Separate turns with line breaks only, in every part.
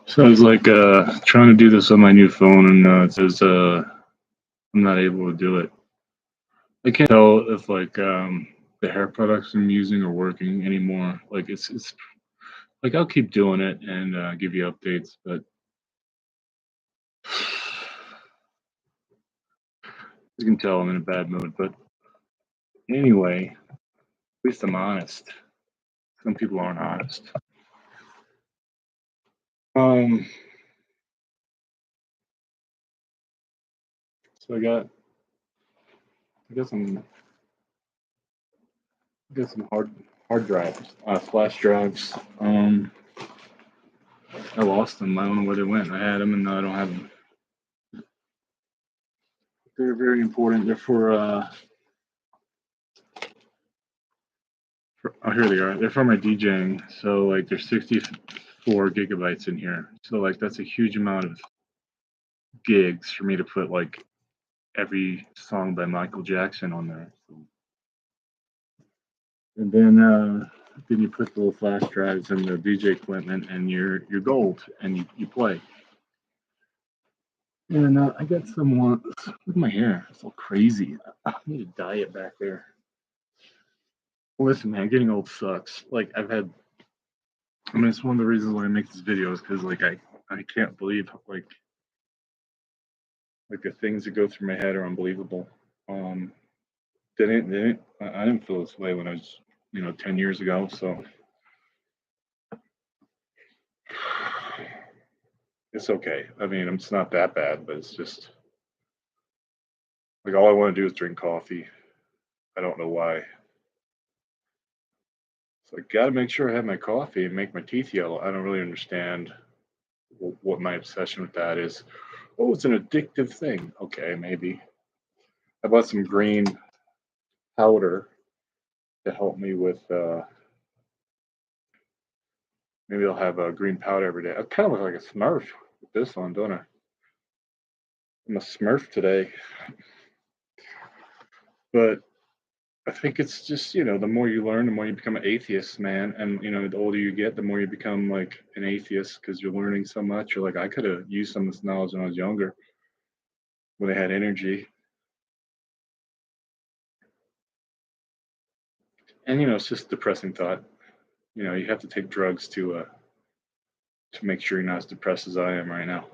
So I was like trying to do this on my new phone, and it says I'm not able to do it. I can't tell if like the hair products I'm using are working anymore. Like it's like I'll keep doing it and give you updates, but you can tell I'm in a bad mood. But anyway, at least I'm honest. Some people aren't honest. Um, so I got some hard drives, flash drives. I lost them. I don't know where they went. I had them, and now I don't have them. They're very important. They're for oh, here they are. They're for my DJing. So like there's 64 gigabytes in here. So like that's a huge amount of gigs for me to put like every song by Michael Jackson on there. So, and then you put the little flash drives in the DJ equipment, and you're gold, and you play. And I got some look at my hair. It's all crazy. I need to dye it back there. Listen, man, getting old sucks. Like I mean, it's one of the reasons why I make these videos, because like I can't believe like the things that go through my head are unbelievable. Um, I didn't feel this way when I was 10 years ago. So it's okay. I mean, it's not that bad, but it's just like all I want to do is drink coffee. I don't know why. So I got to make sure I have my coffee and make my teeth yellow. I don't really understand what my obsession with that is. Oh, it's an addictive thing. Okay, maybe. I bought some green powder to help me with. Maybe I'll have a green powder every day. I kind of look like a Smurf with this one, don't I? I'm a Smurf today. But I think it's just, the more you learn, the more you become an atheist, man. And, the older you get, the more you become like an atheist because you're learning so much. You're like, I could have used some of this knowledge when I was younger, when I had energy. And, it's just a depressing thought. You have to take drugs to make sure you're not as depressed as I am right now.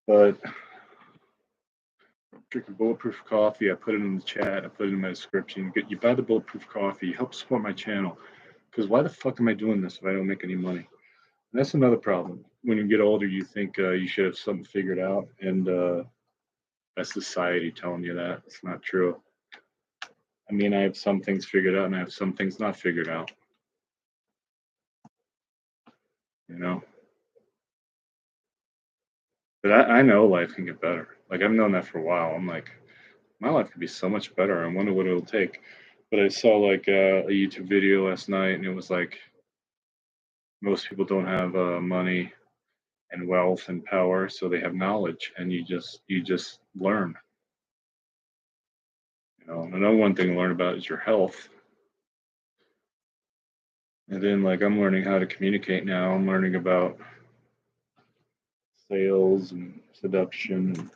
But drinking Bulletproof coffee, I put it in the chat, I put it in my description. You buy the Bulletproof coffee, help support my channel. Because why the fuck am I doing this if I don't make any money? And that's another problem. When you get older, you think you should have something figured out, and that's society telling you that. It's not true. I mean, I have some things figured out, and I have some things not figured out. You know, but I know life can get better. Like I've known that for a while. I'm like, my life could be so much better. I wonder what it'll take. But I saw like a YouTube video last night, and it was like most people don't have money and wealth and power, so they have knowledge, and you just learn. Another one thing to learn about is your health. And then like I'm learning how to communicate now. I'm learning about sales and seduction. And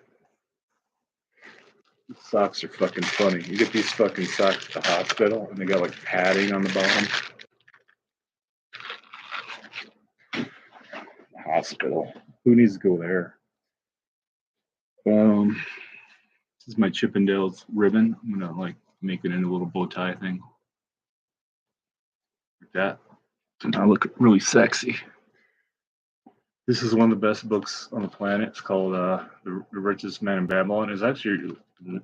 socks are fucking funny. You get these fucking socks at the hospital, and they got like padding on the bottom. Hospital. Who needs to go there? This is my Chippendales ribbon. I'm gonna like make it into a little bow tie thing. Like that. So now I look really sexy. This is one of the best books on the planet. It's called The Richest Man in Babylon. It's actually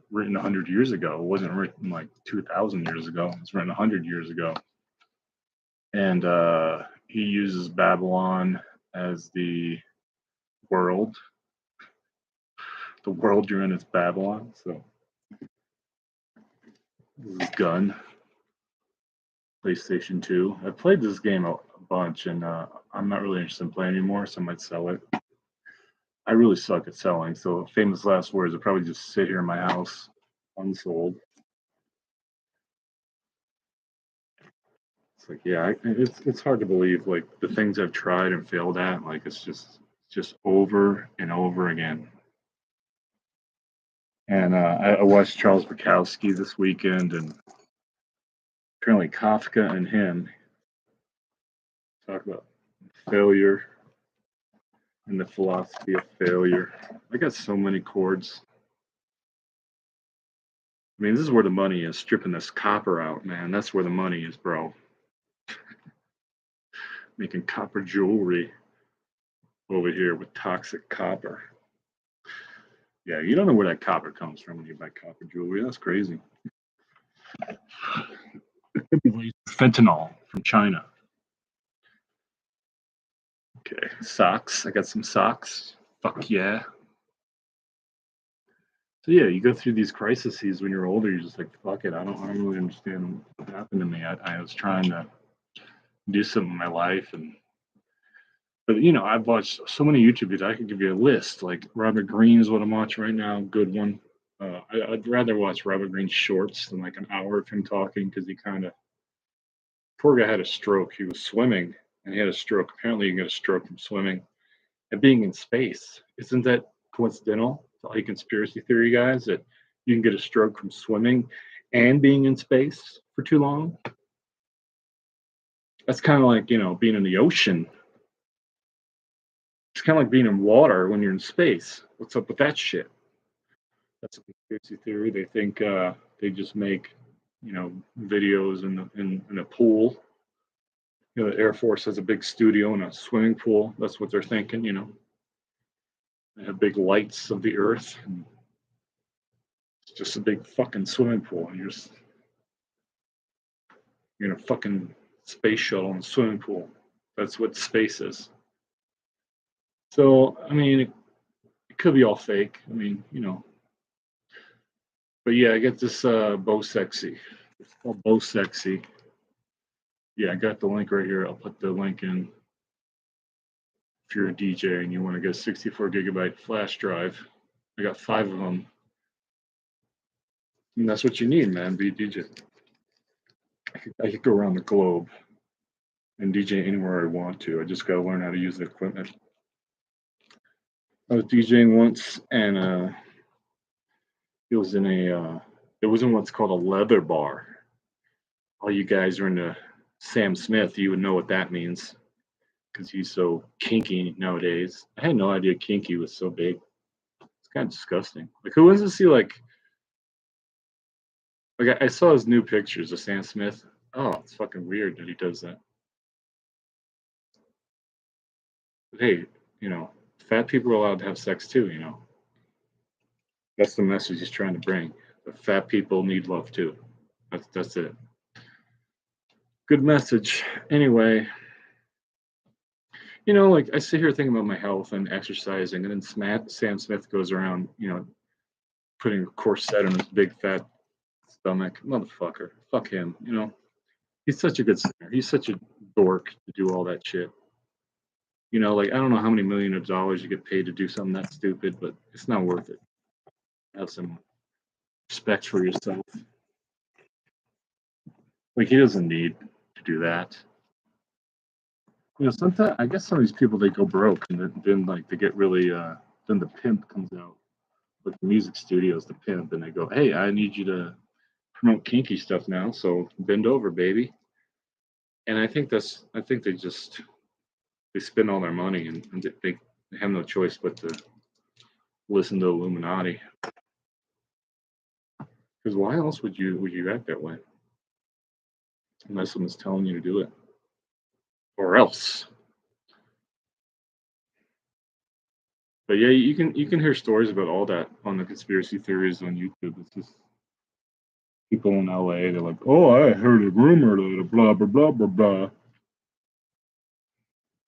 written 100 years ago. It wasn't written like 2,000 years ago. It's written 100 years ago. And he uses Babylon as the world. The world you're in is Babylon. So this is Gun, PlayStation 2. I played this game a bunch, and I'm not really interested in playing anymore, so I might sell it. I really suck at selling, so famous last words will probably just sit here in my house unsold. It's like, yeah, it's hard to believe like the things I've tried and failed at. Like it's just over and over again. And I watched Charles Bukowski this weekend, and apparently Kafka and him talk about failure and the philosophy of failure. I got so many chords. I mean, this is where the money is, stripping this copper out, man. That's where the money is, bro. Making copper jewelry over here with toxic copper. Yeah, you don't know where that copper comes from when you buy copper jewelry. That's crazy. Fentanyl from China. Okay, socks. I got some socks. Fuck yeah. So yeah, you go through these crises when you're older. You're just like, fuck it. I don't really understand what happened to me. I was trying to do something in my life, but you know, I've watched so many YouTube videos. I could give you a list. Like Robert Greene is what I'm watching right now. Good one. I'd rather watch Robert Greene's shorts than like an hour of him talking, because he kind of, poor guy had a stroke. He was swimming and he had a stroke. Apparently, you can get a stroke from swimming and being in space. Isn't that coincidental to all you conspiracy theory guys, that you can get a stroke from swimming and being in space for too long? That's kind of like, you know, being in the ocean. It's kind of like being in water when you're in space. What's up with that shit? That's a conspiracy theory. They think they just make, you know, videos in a pool. You know, the Air Force has a big studio and a swimming pool. That's what they're thinking. You know, they have big lights of the Earth. And it's just a big fucking swimming pool. And you're in a fucking space shuttle and swimming pool. That's what space is. So I mean, it could be all fake. I mean, you know. But yeah, I get this BoSexy. It's called BoSexy. Yeah, I got the link right here. I'll put the link in. If you're a DJ and you want to get a 64 gigabyte flash drive, I got 5 of them. And that's what you need, man. Be a DJ. I could go around the globe and DJ anywhere I want to. I just got to learn how to use the equipment. I was DJing once, and it was in what's called a leather bar. All you guys are into Sam Smith, you would know what that means, because he's so kinky nowadays. I had no idea kinky was so big. It's kind of disgusting. Like, who wants to see like I saw his new pictures of Sam Smith. Oh, it's fucking weird that he does that. But hey, you know, fat people are allowed to have sex too, you know. That's the message he's trying to bring. But fat people need love too. That's it. Good message. Anyway, you know, like I sit here thinking about my health and exercising, and then Sam Smith goes around, you know, putting a corset on his big fat stomach. Motherfucker. Fuck him, you know. He's such a good singer. He's such a dork to do all that shit. You know, like I don't know how many millions of dollars you get paid to do something that stupid, but it's not worth it. Have some respect for yourself. Like he doesn't need to do that. You know, sometimes I guess some of these people, they go broke, and then like they get really then the pimp comes out, like the music studios, the pimp, and they go, hey, I need you to promote kinky stuff now, so bend over, baby. And I think they spend all their money, and they have no choice but to listen to Illuminati. Because why else would you act that way? Unless someone's telling you to do it. Or else. But yeah, you can hear stories about all that on the conspiracy theories on YouTube. It's just people in LA, they're like, oh, I heard a rumor that blah blah blah blah blah.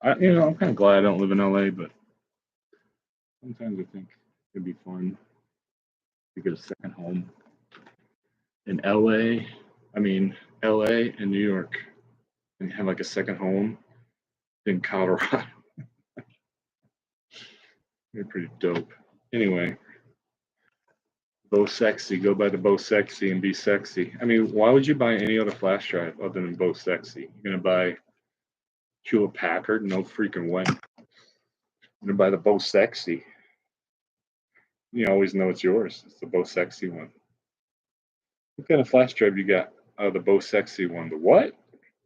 I'm kind of glad I don't live in LA, but sometimes I think it'd be fun to get a second home in LA. I mean, LA and New York, and have like a second home in Colorado. They're pretty dope. Anyway, BoSexy. Go buy the BoSexy and be sexy. I mean, why would you buy any other flash drive other than BoSexy? You're gonna buy Hewlett Packard? No freaking way. You're gonna buy the BoSexy. You always know it's yours. It's the BoSexy one. What kind of flash drive you got? Oh, the BoSexy one. The what?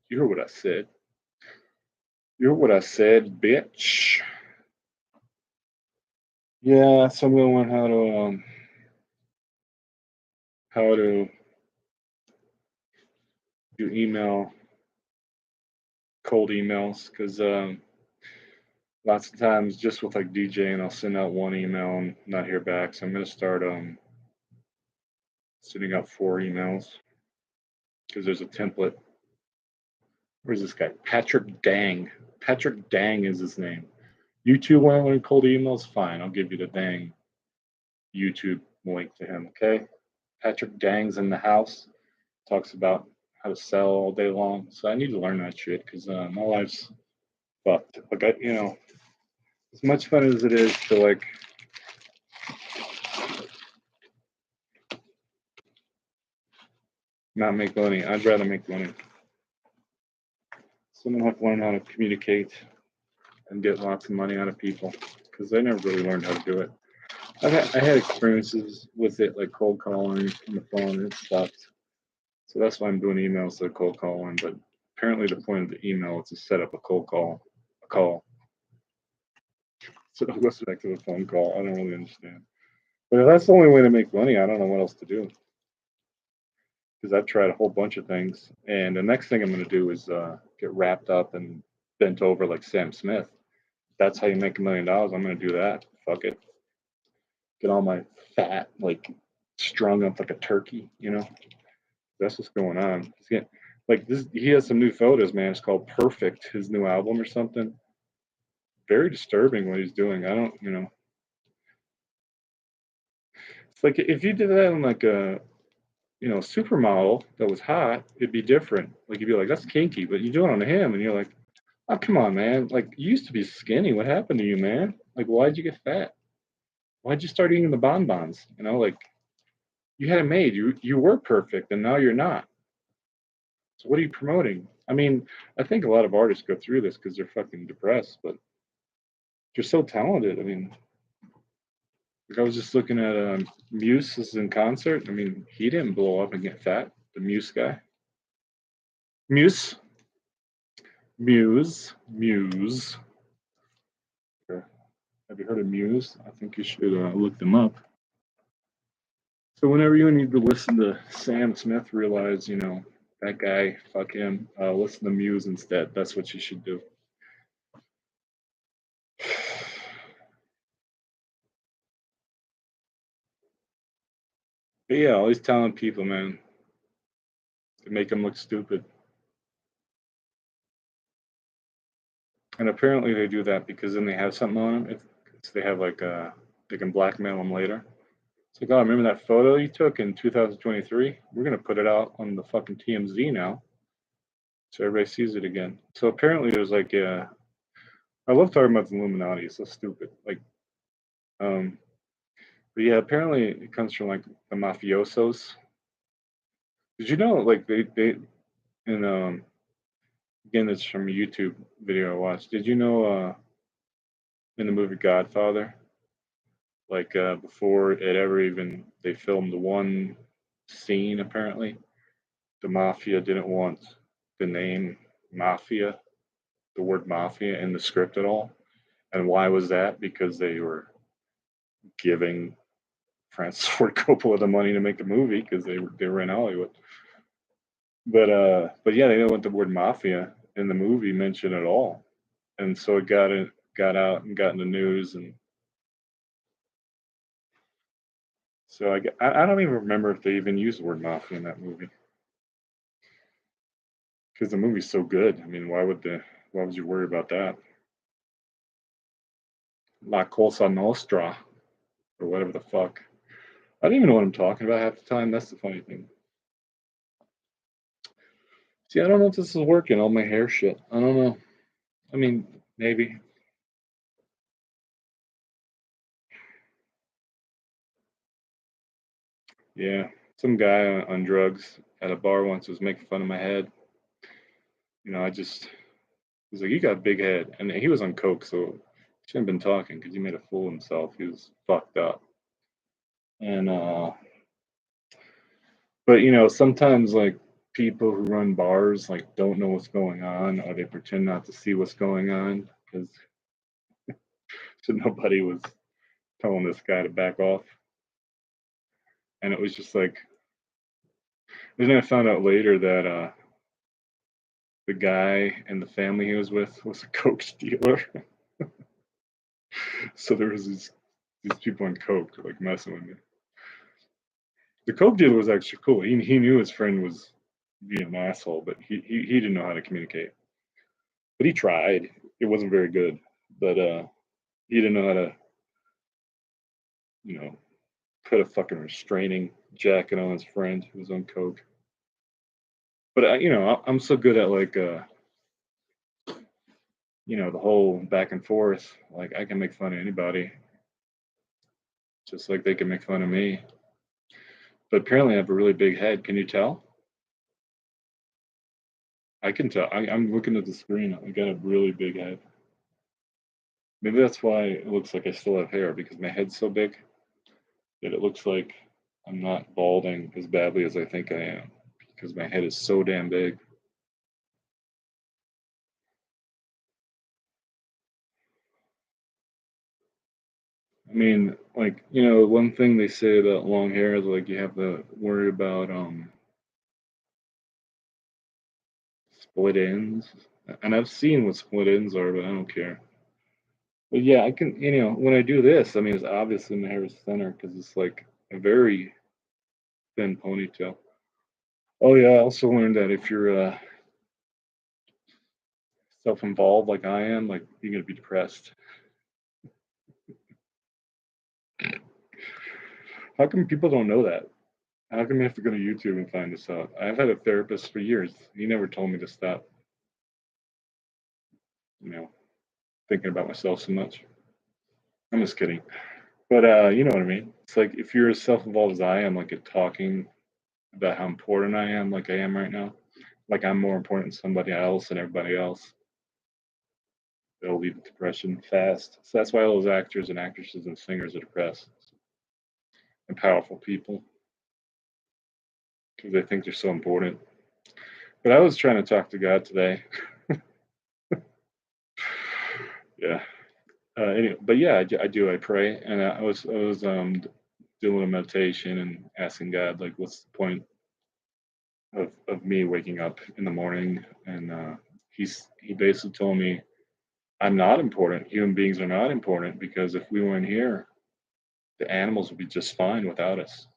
You heard what I said. You heard what I said, bitch. Yeah, so I'm gonna learn how to do cold emails, because lots of times just with like DJing, I'll send out one email and not hear back. So I'm gonna start sending out 4 emails, because there's a template. Where's this guy? Patrick Dang. Patrick Dang is his name. You two want to learn cold emails? Fine, I'll give you the Dang YouTube link to him. Okay. Patrick Dang's in the house. Talks about how to sell all day long. So I need to learn that shit, because my life's fucked. Like as much fun as it is to like not make money, I'd rather make money. So I'm gonna have to learn how to communicate and get lots of money out of people, because I never really learned how to do it. I had experiences with it, like cold calling on the phone, and it sucked. So that's why I'm doing emails to cold calling. But apparently, the point of the email is to set up a call. So it goes back to the phone call. I don't really understand. But if that's the only way to make money, I don't know what else to do. Because I've tried a whole bunch of things, and the next thing I'm going to do is get wrapped up and bent over like Sam Smith. If that's how you make $1 million, I'm going to do that. Fuck it. Get all my fat like strung up like a turkey, you know. That's what's going on. He's getting, like this. He has some new photos, man. It's called Perfect, his new album or something. Very disturbing what he's doing. I don't, you know. It's like if you did that on like a, you know, supermodel that was hot, it'd be different. Like you'd be like, that's kinky, but you do it on him, and you're like, oh come on, man. Like you used to be skinny. What happened to you, man? Like why'd you get fat? Why'd you start eating the bonbons? You know, like you had it made. You were perfect, and now you're not. So what are you promoting? I mean, I think a lot of artists go through this because they're fucking depressed, but they're so talented. I mean, like I was just looking at Muse in concert. I mean, he didn't blow up and get fat. The Muse guy. Muse. Muse. Muse. Have you heard of Muse? I think you should look them up. So whenever you need to listen to Sam Smith, realize, you know, that guy, fuck him. Listen to Muse instead. That's what you should do. But yeah, all these talented people, man, they make them look stupid. And apparently they do that because then they have something on them. If they have like they can blackmail them later. It's like, oh, remember that photo you took in 2023? We're gonna put it out on the fucking TMZ now, so everybody sees it again. So apparently there's like, I love talking about the Illuminati. It's so stupid. Like, um, but yeah, apparently it comes from like the mafiosos. Did you know like they and again it's from a YouTube video I watched. Did you know in the movie Godfather? Like before it ever even they filmed the one scene, apparently the mafia didn't want the name mafia, the word mafia in the script at all. And why was that? Because they were giving Francis Ford Coppola the money to make the movie, because they were in Hollywood. But yeah, they didn't want the word mafia in the movie mentioned at all, and so it got out and got in the news. And so I don't even remember if they even used the word mafia in that movie, because the movie's so good. I mean, why would you worry about that? La Cosa Nostra, or whatever the fuck. I don't even know what I'm talking about half the time. That's the funny thing. See, I don't know if this is working. All my hair shit. I don't know. I mean, maybe. Yeah, some guy on drugs at a bar once was making fun of my head. I just he's like, "You got a big head," and he was on coke, so he shouldn't have been talking because he made a fool of himself. He was fucked up, and but sometimes like people who run bars like don't know what's going on, or they pretend not to see what's going on because so nobody was telling this guy to back off, and it was just like. Then I found out later that the guy and the family he was with was a coke dealer. So there was these people on coke like messing with me. The coke dealer was actually cool. He knew his friend was being an asshole, but he didn't know how to communicate. But he tried. It wasn't very good, but he didn't know how to you know put a fucking restraining jacket on his friend who was on coke. But I'm so good at like the whole back and forth. Like I can make fun of anybody, just like they can make fun of me. But apparently, I have a really big head. Can you tell? I can tell. I'm looking at the screen. I got a really big head. Maybe that's why it looks like I still have hair because my head's so big that it looks like I'm not balding as badly as I think I am because my head is so damn big. I mean, like, one thing they say about long hair is like you have to worry about split ends. And I've seen what split ends are, but I don't care. But yeah, I can, when I do this, I mean, it's obviously my hair is thinner because it's like a very thin ponytail. Oh yeah, I also learned that if you're self-involved like I am, like you're gonna be depressed. How come people don't know that? How come you have to go to YouTube and find this out? I've had a therapist for years. He never told me to stop, you know, thinking about myself so much. I'm just kidding. But you know what I mean? It's like if you're as self-involved as I am, like at talking about how important I am, like I am right now, like I'm more important than somebody else and everybody else, they'll lead to depression fast. So that's why all those actors and actresses and singers are depressed and powerful people because they think they're so important. But I was trying to talk to God today. Yeah. Anyway, but yeah, I do. I pray, and I was doing a meditation and asking God like, what's the point of me waking up in the morning? And he basically told me I'm not important. Human beings are not important because if we weren't here, the animals would be just fine without us.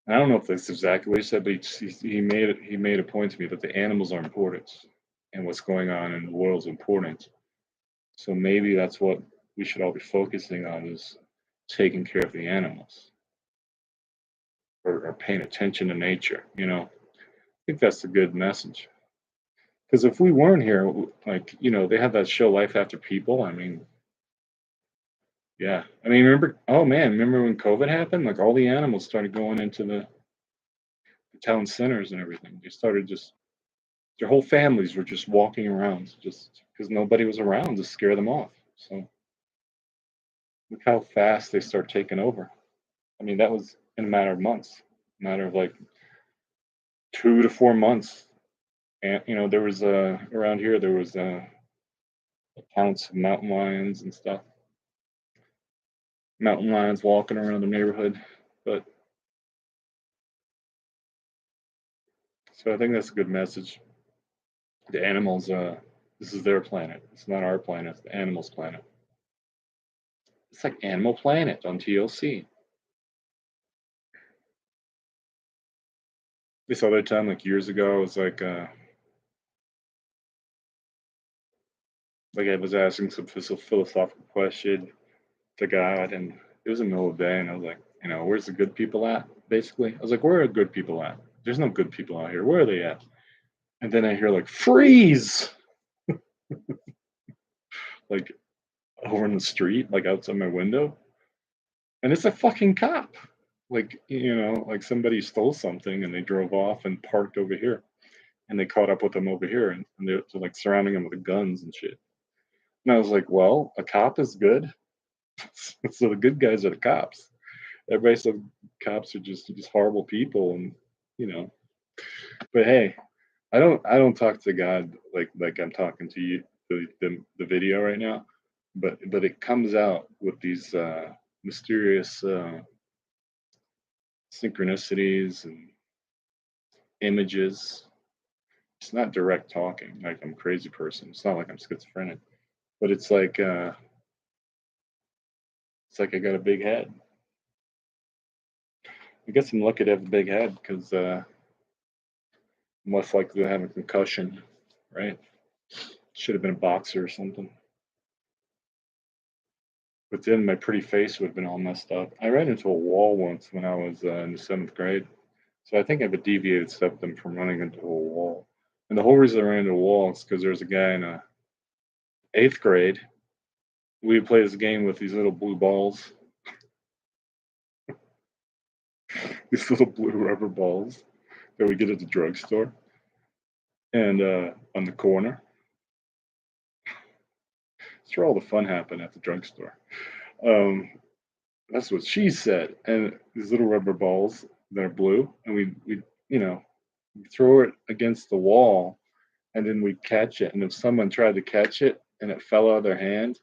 I don't know if that's exactly what he said, but he made a point to me that the animals are important, and what's going on in the world is important. So maybe that's what we should all be focusing on is taking care of the animals or paying attention to nature. I think that's a good message. Because if we weren't here, like they have that show Life After People. I mean, yeah. I mean, remember? Oh man, remember when COVID happened? Like all the animals started going into the town centers and everything. They started just their whole families were just walking around just because nobody was around to scare them off. So look how fast they start taking over. I mean, that was in a matter of months, a matter of like 2 to 4 months. And there was around here there was accounts of mountain lions and stuff, mountain lions walking around the neighborhood. But so I think that's a good message. The animals, this is their planet. It's not our planet. It's the animals' planet. It's like Animal Planet on TLC. This other time, like years ago, it was like I was asking some philosophical question to God, and it was in the middle of the day, and I was like, where's the good people at? Basically, I was like, where are good people at? There's no good people out here. Where are they at? And then I hear like freeze, like over in the street, like outside my window. And it's a fucking cop. Like, like somebody stole something and they drove off and parked over here and they caught up with them over here and they're like surrounding them with guns and shit. And I was like, well, a cop is good. So the good guys are the cops. Everybody said cops are just horrible people and you know. But hey, I don't talk to God like I'm talking to you the video right now. But it comes out with these mysterious synchronicities and images. It's not direct talking like I'm a crazy person. It's not like I'm schizophrenic, but it's like I got a big head. I guess I'm lucky to have a big head because I'm less likely to have a concussion, right? Should have been a boxer or something. But then my pretty face would have been all messed up. I ran into a wall once when I was in the seventh grade. So I think I have a deviated septum from running into a wall. And the whole reason I ran into a wall is because there's a guy in eighth grade. We would play this game with these little blue balls, these little blue rubber balls that we get at the drugstore and on the corner. That's where all the fun happened at the drugstore. Um, that's what she said. And these little rubber balls that are blue, and we we throw it against the wall, and then we catch it. And if someone tried to catch it and it fell out of their hand,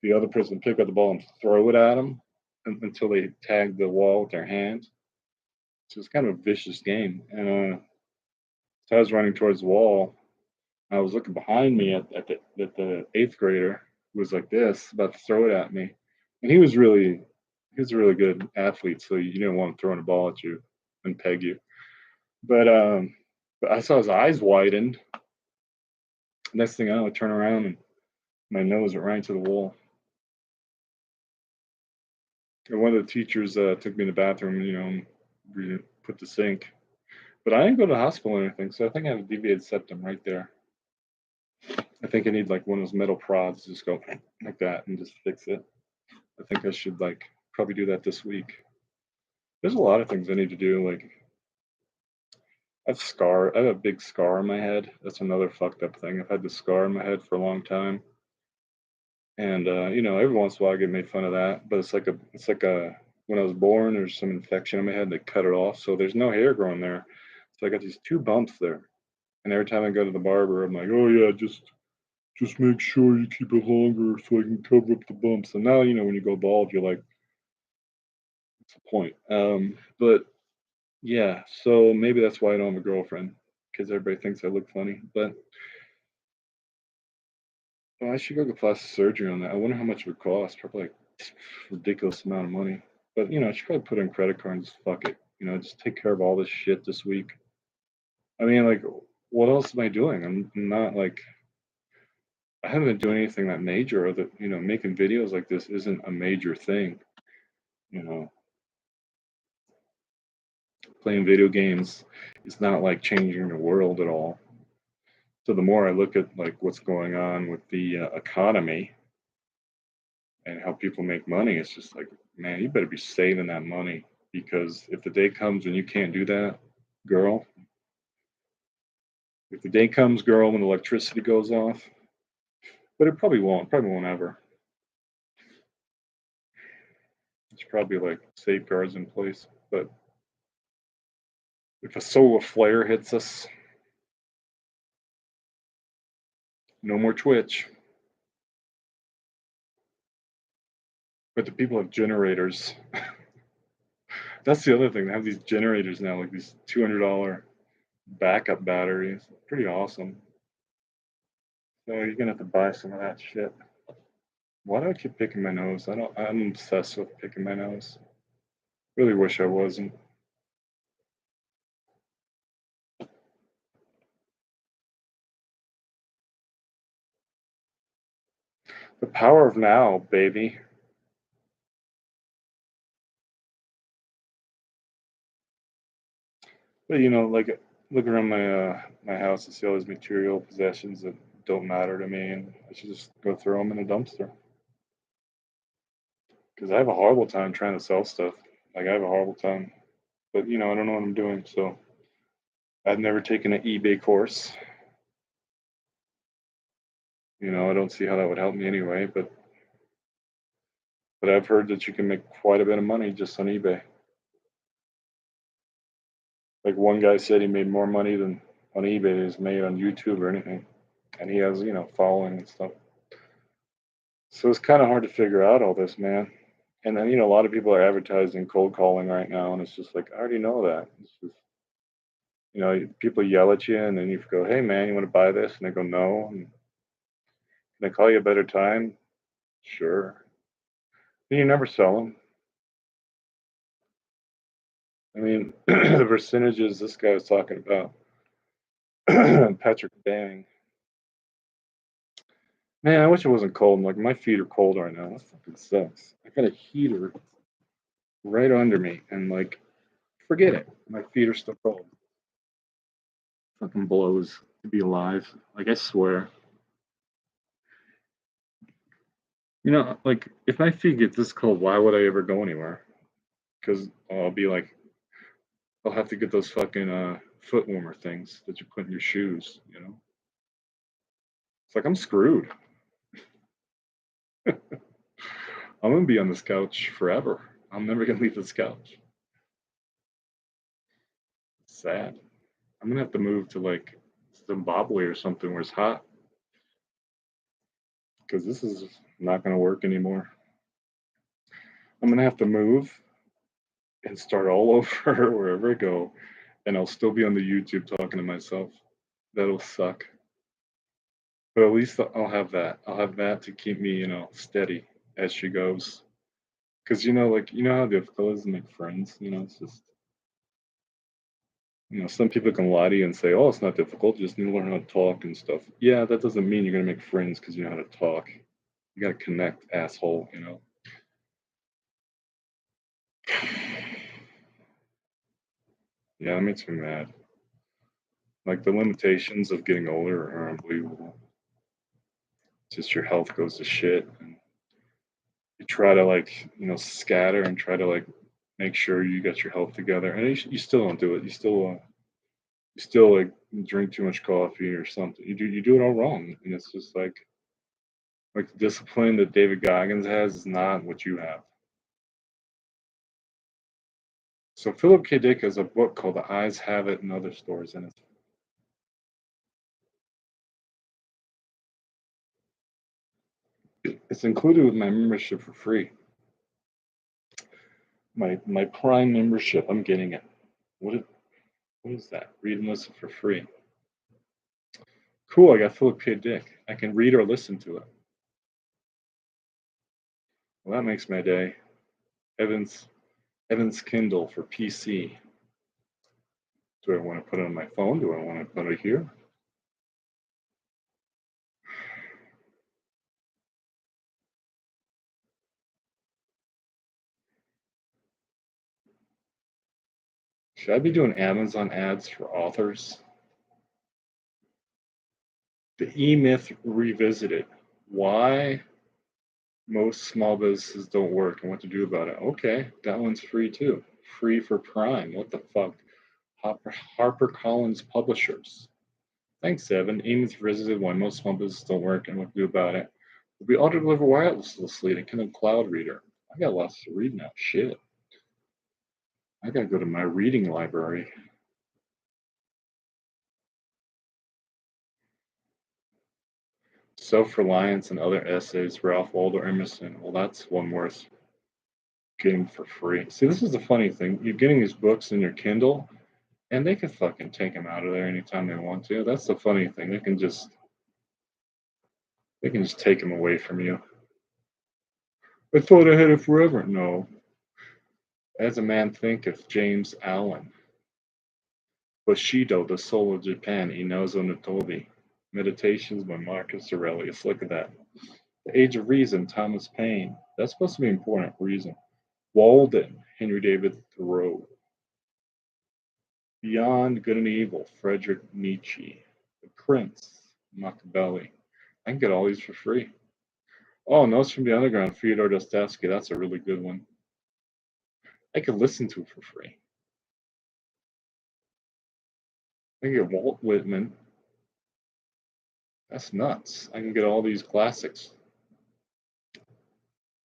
the other person would pick up the ball and throw it at them until they tagged the wall with their hand. So it's kind of a vicious game. And so I was running towards the wall. I was looking behind me at the eighth grader who was like this, about to throw it at me. And he was a really good athlete, so you didn't want him throwing a ball at you and peg you. But I saw his eyes widen. Next thing I know, I turn around and my nose went right to the wall. And one of the teachers took me in the bathroom, put the sink. But I didn't go to the hospital or anything, so I think I have a deviated septum right there. I think I need like one of those metal prods, just go like that and just fix it. I think I should like probably do that this week. There's a lot of things I need to do. Like I have a big scar on my head. That's another fucked up thing. I've had this scar on my head for a long time. And every once in a while I get made fun of that. But it's like a when I was born, there's some infection in my head, they cut it off. So there's no hair growing there. So I got these two bumps there. And every time I go to the barber, I'm like, oh yeah, just make sure you keep it longer so I can cover up the bumps. And now, when you go bald, you're like, what's the point? But yeah, so maybe that's why I don't have a girlfriend, because everybody thinks I look funny. But well, I should go get plastic surgery on that. I wonder how much it would cost. Probably like ridiculous amount of money. But I should probably put in credit card and just fuck it. Just take care of all this shit this week. I mean, like, what else am I doing? I'm not like I haven't been doing anything that major, or that making videos like this isn't a major thing. You know, playing video games is not like changing the world at all. So the more I look at like what's going on with the economy and how people make money, it's just like, man, you better be saving that money, because if the day comes when you can't do that, girl, if the day comes, girl, when electricity goes off, but it probably won't ever. There's probably like safeguards in place, but if a solar flare hits us, no more Twitch. But the people have generators. That's the other thing. They have these generators now, like these $200 backup batteries. Pretty awesome. So you're gonna have to buy some of that shit. Why do I keep picking my nose? I'm obsessed with picking my nose. Really wish I wasn't. The power of now, baby. But like look around my house and see all these material possessions that don't matter to me, and I should just go throw them in a dumpster. because I have a horrible time trying to sell stuff. Like I have a horrible time, but I don't know what I'm doing. So I've never taken an eBay course. I don't see how that would help me anyway. But I've heard that you can make quite a bit of money just on eBay. Like one guy said he made more money than on eBay is made on YouTube or anything, and he has following and stuff. So it's kind of hard to figure out all this, man. And then a lot of people are advertising cold calling right now, and it's just like I already know that. It's just people yell at you, and then you go, "Hey, man, you want to buy this?" And they go, "No." And they call you a better time, sure. And you never sell them. I mean, the percentages this guy was talking about, Patrick Bang. Man, I wish it wasn't cold. Like my feet are cold right now. That fucking sucks. I got a heater right under me, and like, forget it. My feet are still cold. Fucking blows to be alive. Like I swear. Like if my feet get this cold, why would I ever go anywhere? Because I'll be like, I'll have to get those fucking foot warmer things that you put in your shoes. It's like I'm screwed. I'm gonna be on this couch forever. I'm never gonna leave this couch. It's sad. I'm gonna have to move to like Zimbabwe or something where it's hot because this is not gonna work anymore. I'm gonna have to move and start all over wherever I go, and I'll still be on the YouTube talking to myself. That'll suck. But at least I'll have that. I'll have that to keep me, steady as she goes. Because like how difficult it is to make friends. It's just some people can lie to you and say, "Oh, it's not difficult. You just need to learn how to talk and stuff." Yeah, that doesn't mean you're gonna make friends because you know how to talk. You gotta connect, asshole. Yeah, that makes me mad. Like the limitations of getting older are unbelievable. Just your health goes to shit, and you try to like scatter and try to like make sure you got your health together, and you still don't do it. You still like drink too much coffee or something. You do it all wrong, and it's just like the discipline that David Goggins has is not what you have. So Philip K. Dick has a book called The Eyes Have It and Other Stories, and it's included with my membership for free. My Prime membership, I'm getting it. What is that? Read and listen for free. Cool, I got Philip K. Dick. I can read or listen to it. Well, that makes my day. Evan's Kindle for PC. Do I want to put it on my phone? Do I want to put it here? Should I be doing Amazon ads for authors? The E-Myth Revisited. Why most small businesses don't work and what to do about it. Okay, that one's free too. Free for Prime. What the fuck? HarperCollins Publishers. Thanks, Evan. E-Myth Revisited. Why most small businesses don't work and what to do about it. Will be auto-delivered wirelessly to Kindle Cloud Reader. I got lots to read now. Shit. I gotta go to my reading library. Self-Reliance and Other Essays, Ralph Waldo Emerson. Well, that's one worth getting for free. See, this is the funny thing. You're getting these books in your Kindle, and they can fucking take them out of there anytime they want to. That's the funny thing. They can just take them away from you. I thought I had it forever. No. As a man thinketh, James Allen. Bushido, the soul of Japan, Inozo Notobi. Meditations by Marcus Aurelius. Look at that. The Age of Reason, Thomas Paine. That's supposed to be important. Reason. Walden, Henry David Thoreau. Beyond Good and Evil, Friedrich Nietzsche. The Prince, Machiavelli. I can get all these for free. Oh, Notes from the Underground, Fyodor Dostoevsky. That's a really good one. I could listen to for free. I can get Walt Whitman. That's nuts. I can get all these classics.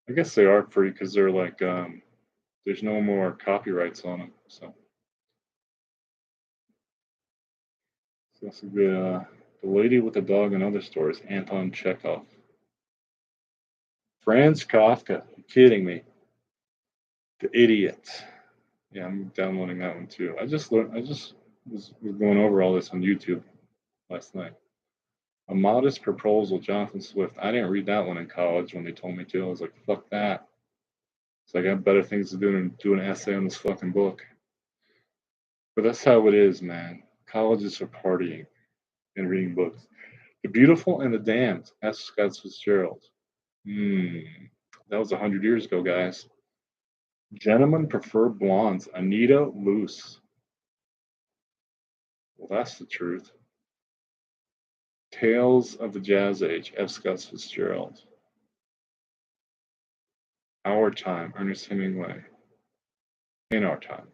I guess they are free because they're like, there's no more copyrights on them. So that's a good. The Lady with the Dog and Other Stories, Anton Chekhov. Franz Kafka. You're kidding me. The Idiot. Yeah, I'm downloading that one too. I just learned. I just was going over all this on YouTube last night. A Modest Proposal, Jonathan Swift. I didn't read that one in college when they told me to. I was like, fuck that. It's like I have better things to do than do an essay on this fucking book. But that's how it is, man. College is for partying and reading books. The Beautiful and the Damned. That's Scott Fitzgerald. That was 100 years ago, guys. Gentlemen Prefer Blondes. Anita Loos. Well, that's the truth. Tales of the Jazz Age. F. Scott Fitzgerald. Our Time. Ernest Hemingway. In Our Time.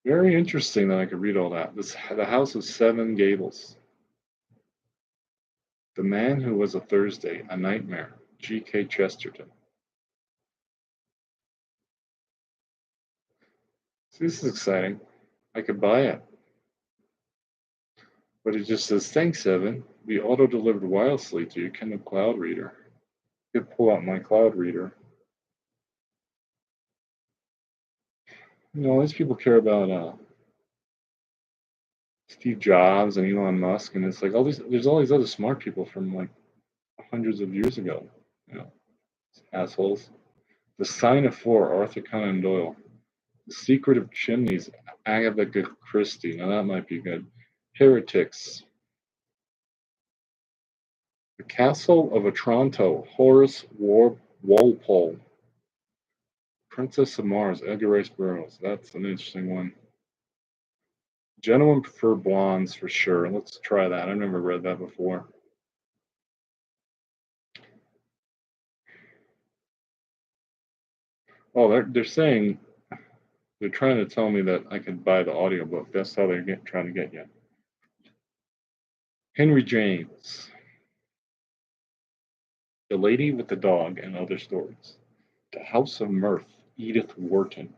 Very interesting that I could read all that. The House of Seven Gables. The Man Who Was a Thursday, A Nightmare. G.K. Chesterton. See, this is exciting. I could buy it. But it just says, thanks, Evan. We auto-delivered wirelessly to your Kindle Cloud Reader. I could pull out my Cloud Reader. You know, all these people care about Steve Jobs and Elon Musk, and it's like there's all these other smart people from like hundreds of years ago. You know, assholes. The Sign of Four, Arthur Conan Doyle. The Secret of Chimneys, Agatha Christie. Now that might be good. Heretics. The Castle of Otranto, Horace Walpole. Princess of Mars, Edgar Rice Burroughs. That's an interesting one. Gentlemen Prefer Blondes for sure. Let's try that. I've never read that before. Oh, they're saying they're trying to tell me that I can buy the audiobook. That's how they're trying to get you. Henry James. The Lady with the Dog and Other Stories. The House of Mirth, Edith Wharton.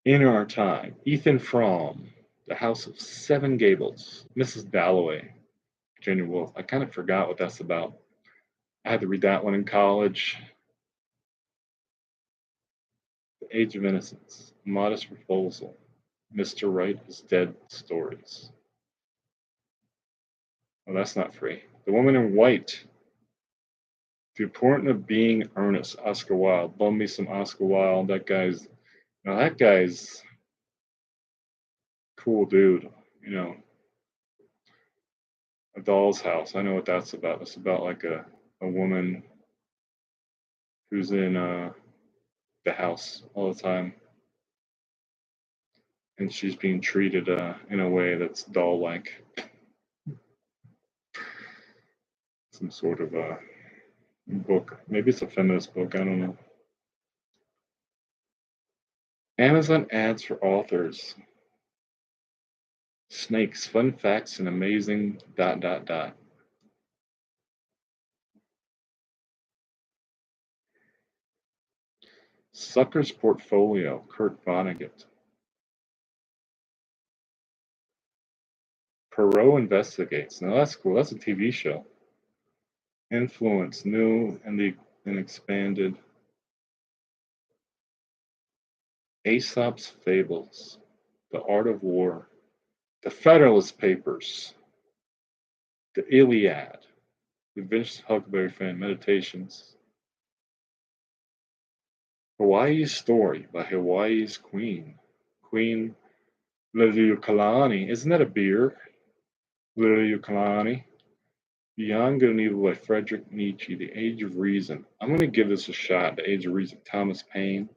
In Our Time, Ethan Frome. The House of Seven Gables, Mrs. Dalloway, Virginia Woolf. I kind of forgot what that's about. I had to read that one in college. The Age of Innocence, Modest Proposal, Mr. Right is Dead Stories. Oh, that's not free. The Woman in White, The Importance of Being Earnest, Oscar Wilde. Love me some Oscar Wilde. That guy's cool dude. You know, A Doll's House. I know what that's about. It's about like a woman who's in the house all the time, and she's being treated in a way that's doll-like. Some sort of book. Maybe it's a feminist book. I don't know. Amazon ads for authors. Snakes, fun facts, and amazing ... Sucker's Portfolio, Kurt Vonnegut. Perot Investigates. Now that's cool. That's a TV show. Influence, new and expanded. Aesop's Fables. The Art of War. The Federalist Papers. The Iliad. The Vince Huckleberry Fan Meditations. Hawaii's Story by Hawaii's Queen. Queen Liliuokalani. Isn't that a beer? Liliuokalani. Beyond Good and Evil by Friedrich Nietzsche. The Age of Reason. I'm going to give this a shot. The Age of Reason. Thomas Paine.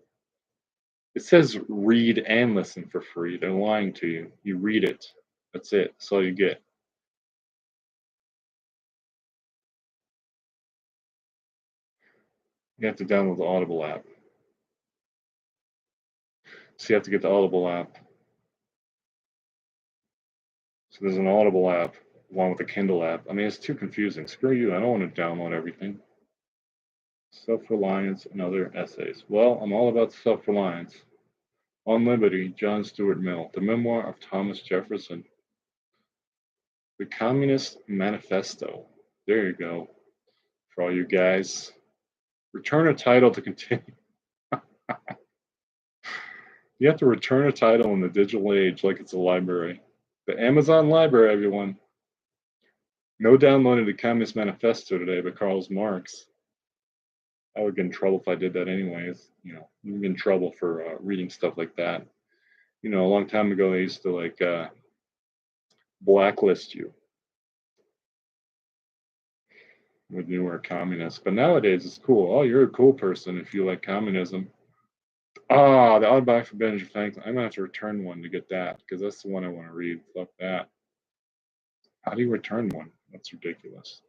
It says read and listen for free. They're lying to you. You read it. That's it. That's all you get. You have to download the Audible app. So you have to get the Audible app. So there's an Audible app along with the Kindle app. I mean, it's too confusing. Screw you. I don't want to download everything. Self-reliance and other essays. Well, I'm all about self-reliance. On Liberty, John Stuart Mill, the memoir of Thomas Jefferson. The Communist Manifesto. There you go. For all you guys. Return a title to continue. You have to return a title in the digital age like it's a library. The Amazon library, everyone. No downloading the Communist Manifesto today by Karl Marx. I would get in trouble if I did that anyways. You know, you get in trouble for reading stuff like that. You know, a long time ago, they used to like blacklist you when you were a communist. But nowadays, it's cool. Oh, you're a cool person if you like communism. Ah, the autobiography of Benjamin Franklin. I'm gonna have to return one to get that because that's the one I want to read. Fuck that. How do you return one? That's ridiculous.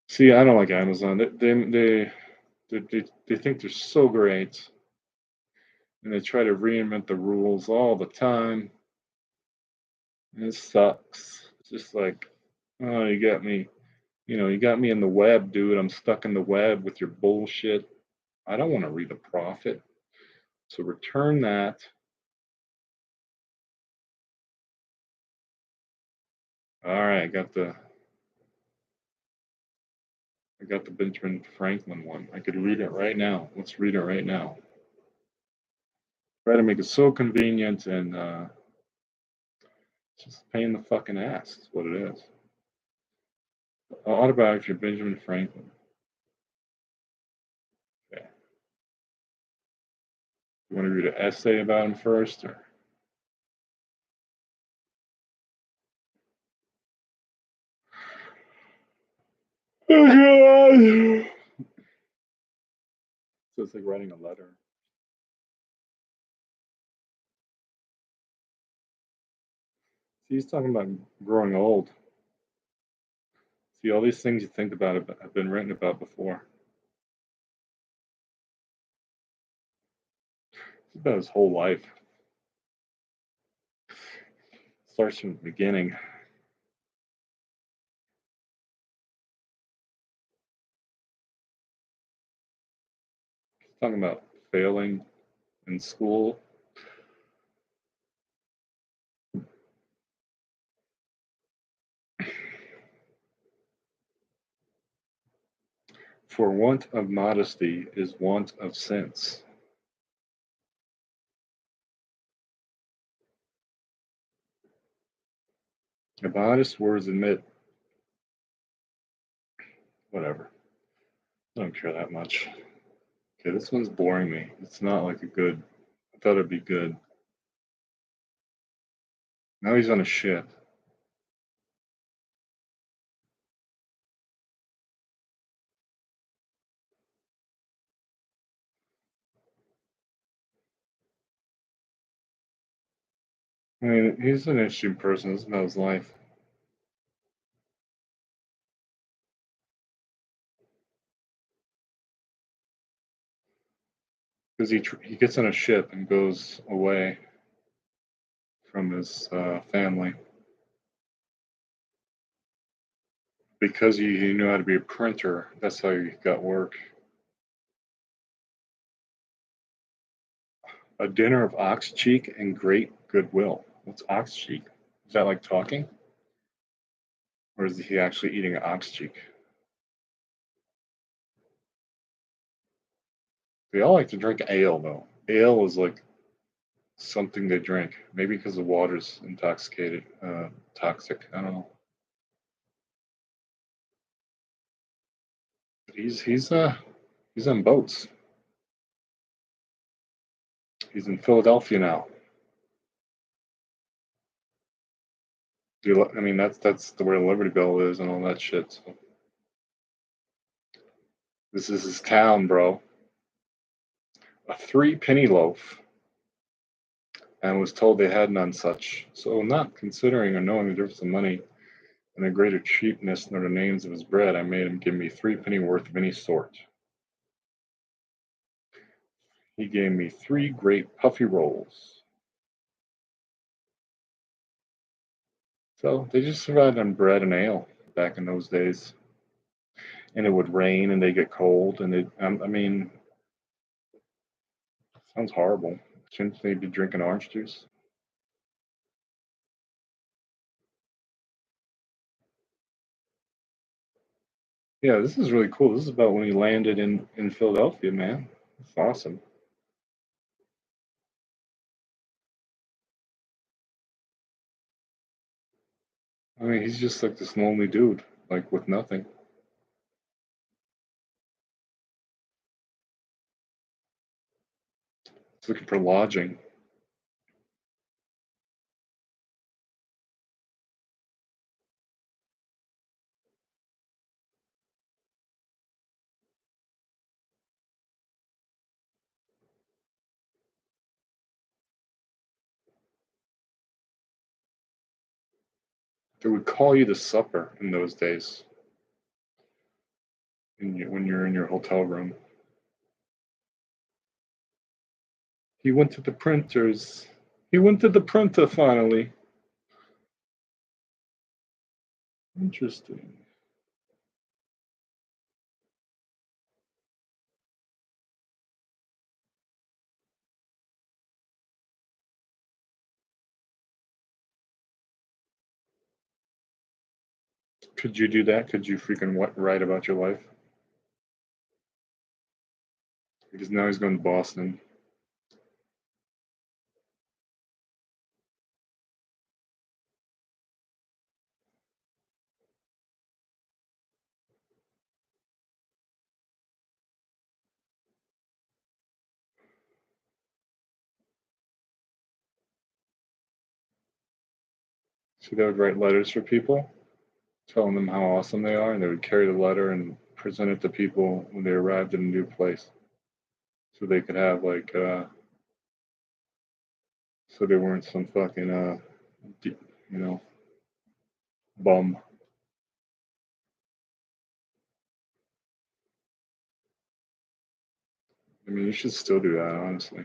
See, I don't like Amazon. They think they're so great, and they try to reinvent the rules all the time. And it sucks. It's just like, oh, you got me. You know, you got me in the web, dude. I'm stuck in the web with your bullshit. I don't want to read the profit. So return that. All right, I got the Benjamin Franklin one. I could read it right now. Let's read it right now. Try to make it so convenient and just a pain in the fucking ass is what it is. Autobiography of Benjamin Franklin. Okay. You want to read an essay about him first, or? Oh God! So it's like writing a letter. See, he's talking about growing old. See, all these things you think about have been written about before. It's about his whole life. Starts from the beginning. He's talking about failing in school. For want of modesty is want of sense. The modest words admit, whatever. I don't care that much. Okay, this one's boring me. It's not like a good, I thought it'd be good. Now he's on a ship. I mean, he's an interesting person. This is about his life. Because he gets on a ship and goes away from his family because he knew how to be a printer. That's how he got work. A dinner of ox cheek and great goodwill. What's ox cheek? Is that like talking? Or is he actually eating an ox cheek? They all like to drink ale, though. Ale is like something they drink. Maybe because the water's intoxicated, toxic. I don't know. But he's on boats. He's in Philadelphia now. I mean, that's the where Liberty Bell is and all that shit. So. This is his town, bro. A 3-penny loaf, and was told they had none such. So, not considering or knowing the difference in money And a greater cheapness nor the names of his bread, I made him give me 3 penny worth of any sort. He gave me 3 great puffy rolls. So they just survived on bread and ale back in those days. And it would rain and they get cold and I mean, sounds horrible. Shouldn't they be drinking orange juice? Yeah, this is really cool. This is about when he landed in Philadelphia, man. It's awesome. I mean, he's just like this lonely dude, like with nothing. He's looking for lodging. They would call you to supper in those days when you're in your hotel room. He went to the printers. He went to the printer finally. Interesting. Could you do that? Could you freaking write about your life? Because now he's going to Boston. So they would write letters for people, telling them how awesome they are, and they would carry the letter and present it to people when they arrived in a new place, so they could have so they weren't some fucking you know, bum. I mean, you should still do that, honestly.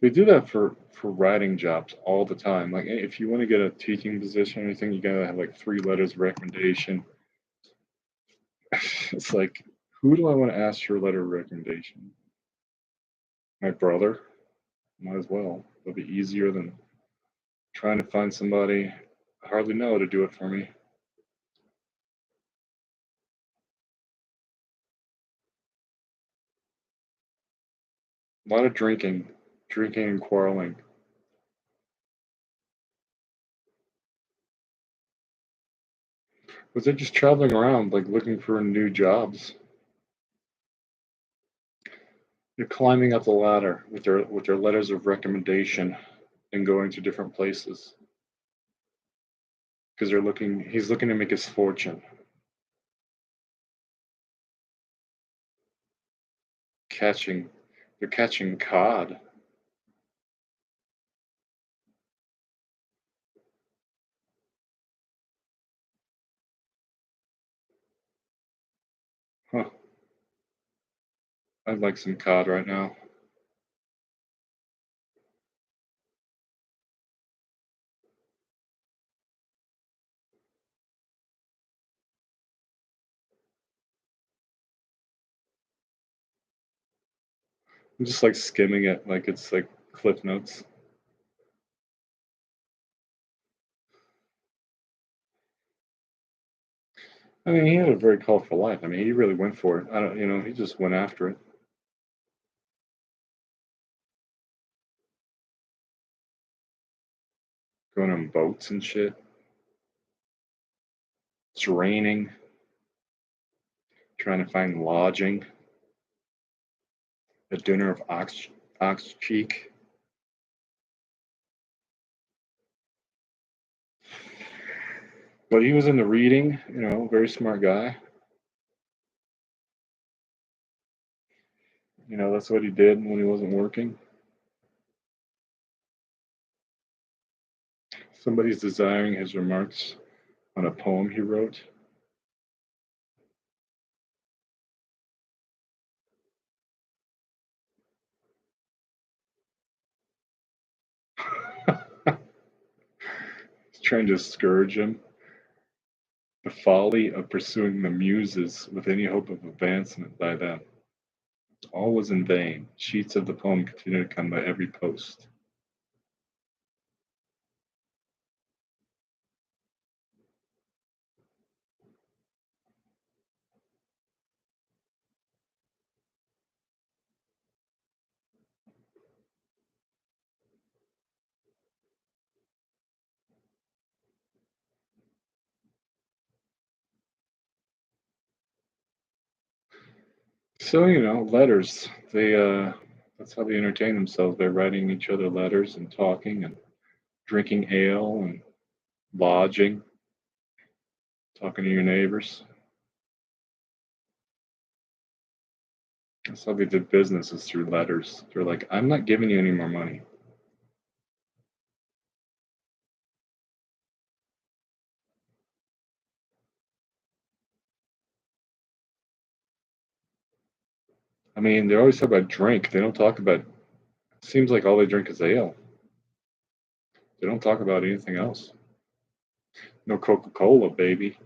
They do that for writing jobs all the time. Like if you want to get a teaching position or anything, you gotta have like 3 letters of recommendation. It's like, who do I want to ask for a letter of recommendation? My brother? Might as well. It'll be easier than trying to find somebody I hardly know to do it for me. A lot of drinking and quarreling. But they're just traveling around, like looking for new jobs. They're climbing up the ladder with their letters of recommendation and going to different places because they're looking. He's looking to make his fortune. Catching, they're catching cod. Huh. I'd like some cod right now. I'm just like skimming it like it's like Cliff Notes. I mean, he had a very colorful life. I mean, he really went for it. I don't, he just went after it. Going on boats and shit. It's raining. Trying to find lodging. A dinner of ox cheek. But he was into reading. Very smart guy. That's what he did when he wasn't working. Somebody's desiring his remarks on a poem he wrote. He's trying to discourage him. The folly of pursuing the muses with any hope of advancement by them. All was in vain. Sheets of the poem continued to come by every post. So, letters. That's how they entertain themselves by writing each other letters and talking and drinking ale and lodging, talking to your neighbors. That's how they did business, is through letters. They're like, I'm not giving you any more money. I mean, they always talk about drink. They don't talk about, it seems like all they drink is ale. They don't talk about anything else. No Coca-Cola, baby.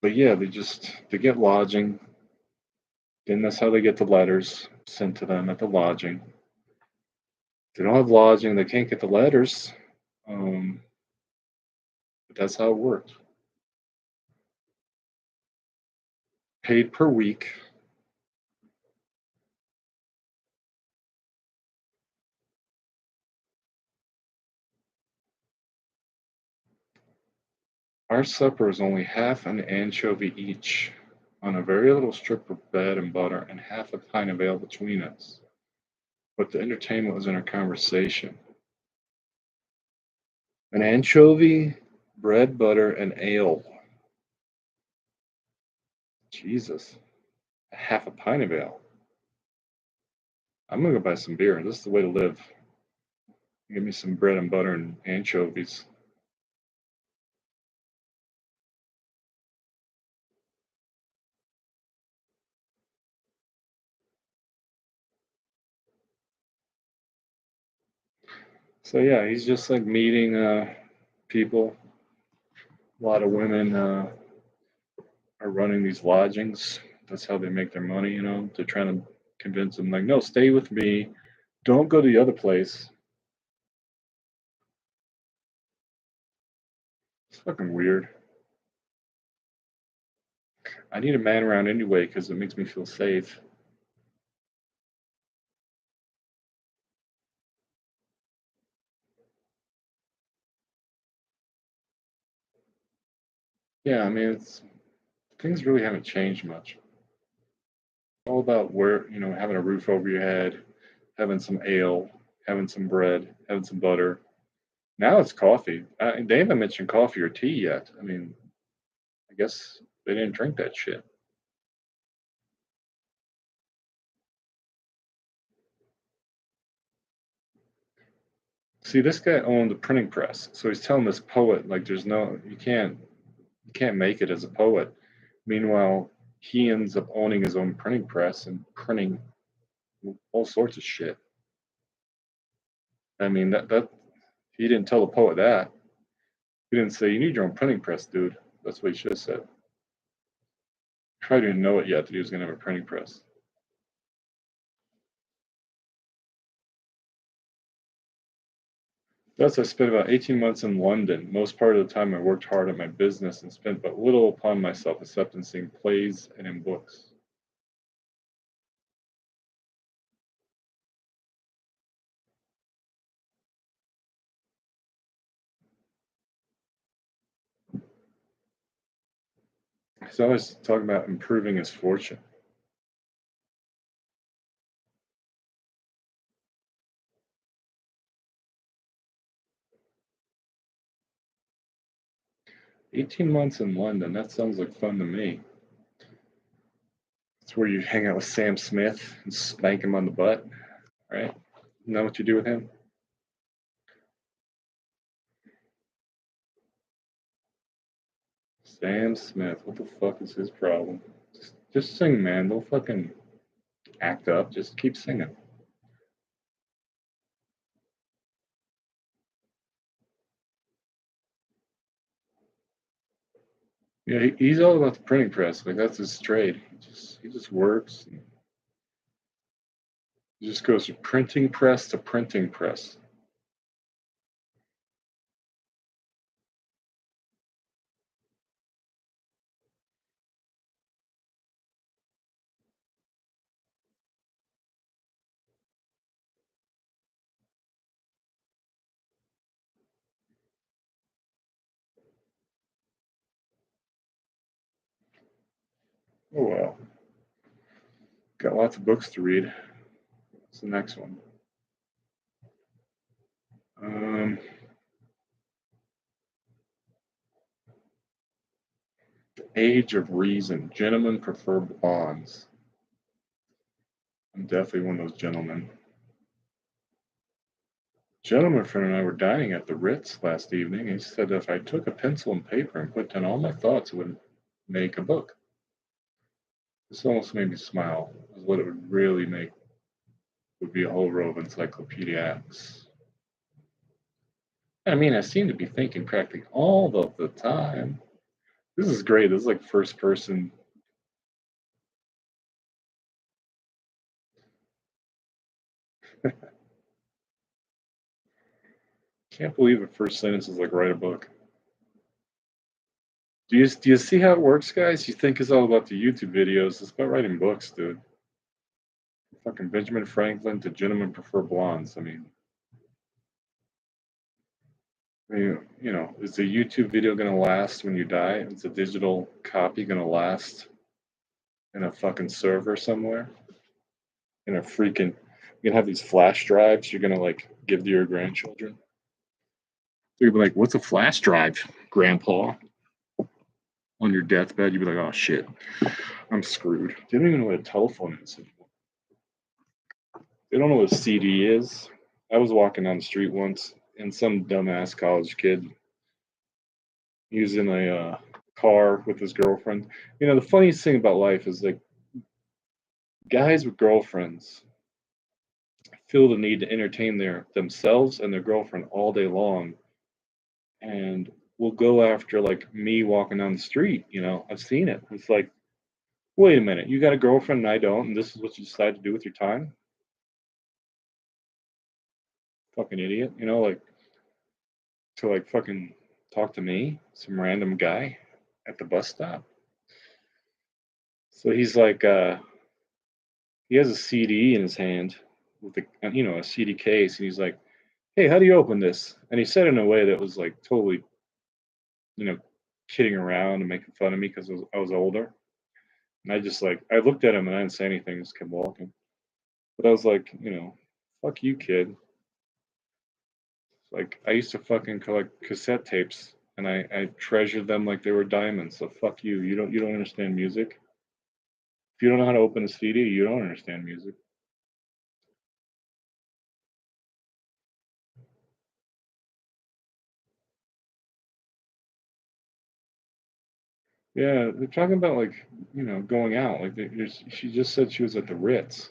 But yeah, they get lodging. Then that's how they get the letters sent to them at the lodging. If they don't have lodging, they can't get the letters. But that's how it works. Paid per week. Our supper is only half an anchovy each, on a very little strip of bread and butter, and half a pint of ale between us. But the entertainment was in our conversation. An anchovy, bread, butter, and ale. Jesus. Half a pint of ale. I'm gonna go buy some beer. This is the way to live. Give me some bread and butter and anchovies. So yeah, he's just like meeting people. A lot of women are running these lodgings. That's how they make their money. They're trying to convince them, like, no, stay with me. Don't go to the other place. It's fucking weird. I need a man around anyway because it makes me feel safe. Yeah, I mean, things really haven't changed much. All about where, having a roof over your head, having some ale, having some bread, having some butter. Now it's coffee. They haven't mentioned coffee or tea yet. I mean, I guess they didn't drink that shit. See, this guy owned a printing press, so he's telling this poet, like, you can't make it as a poet. Meanwhile, he ends up owning his own printing press and printing all sorts of shit. I mean, that he didn't tell the poet that. He didn't say, you need your own printing press, dude. That's what he should have said. Probably didn't know it yet that he was going to have a printing press. Thus, I spent about 18 months in London. Most part of the time, I worked hard at my business and spent but little upon myself except in seeing plays and in books. He's always talking about improving his fortune. 18 months in London, that sounds like fun to me. It's where you hang out with Sam Smith and spank him on the butt, right? Isn't that what you do with him? Sam Smith, what the fuck is his problem? Just sing, man. Don't fucking act up. Just keep singing. Yeah, he's all about the printing press. Like that's his trade. He just works. And he just goes from printing press to printing press. Oh well. Got lots of books to read. What's the next one? Age of Reason. Gentlemen prefer blondes. I'm definitely one of those gentlemen. Gentleman friend and I were dining at the Ritz last evening. He said if I took a pencil and paper and put down all my thoughts, it would make a book. This almost made me smile, because what it would really make would be a whole row of encyclopedias. I mean, I seem to be thinking practically all of the time. This is great. This is like first person. Can't believe the first sentence is like write a book. Do you see how it works, guys? You think it's all about the YouTube videos. It's about writing books, dude. Fucking Benjamin Franklin to Gentlemen Prefer Blondes. Is the YouTube video gonna last when you die? Is the digital copy gonna last in a fucking server somewhere? In a freaking, you're gonna have these flash drives you're gonna like give to your grandchildren. You'd be like, "What's a flash drive, Grandpa?" On your deathbed, you'd be like, "Oh shit, I'm screwed." They don't even know what a telephone is anymore. They don't know what a CD is. I was walking down the street once, and some dumbass college kid using a car with his girlfriend. The funniest thing about life is like guys with girlfriends feel the need to entertain themselves and their girlfriend all day long, and will go after like me walking down the street. I've seen it. It's like, wait a minute, you got a girlfriend and I don't, and this is what you decide to do with your time? Fucking idiot. Like to like fucking talk to me, some random guy at the bus stop. So he's like, he has a CD in his hand with a CD case, and he's like, "Hey, how do you open this?" And he said it in a way that was like totally, you know, kidding around and making fun of me because I was older. And I just like I looked at him and I didn't say anything, just kept walking. But I was like, fuck you, kid. Like I used to fucking collect cassette tapes and I treasured them like they were diamonds. So fuck you. You don't understand music. If you don't know how to open a CD, you don't understand music. Yeah, they're talking about like going out. Like she just said she was at the Ritz.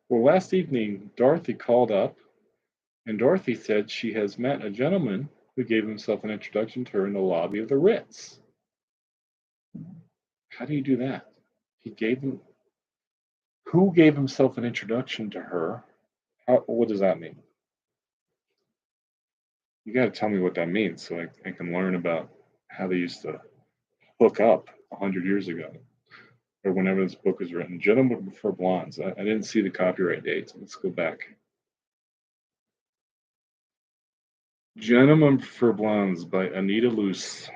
Well, last evening Dorothy called up, and Dorothy said she has met a gentleman who gave himself an introduction to her in the lobby of the Ritz. How do you do that? He gave him Who gave himself an introduction to her? What does that mean? You got to tell me what that means so I can learn about how they used to hook up 100 years ago or whenever this book was written. Gentlemen Prefer Blondes. I didn't see the copyright date. Let's go back. Gentlemen Prefer Blondes by Anita Luce.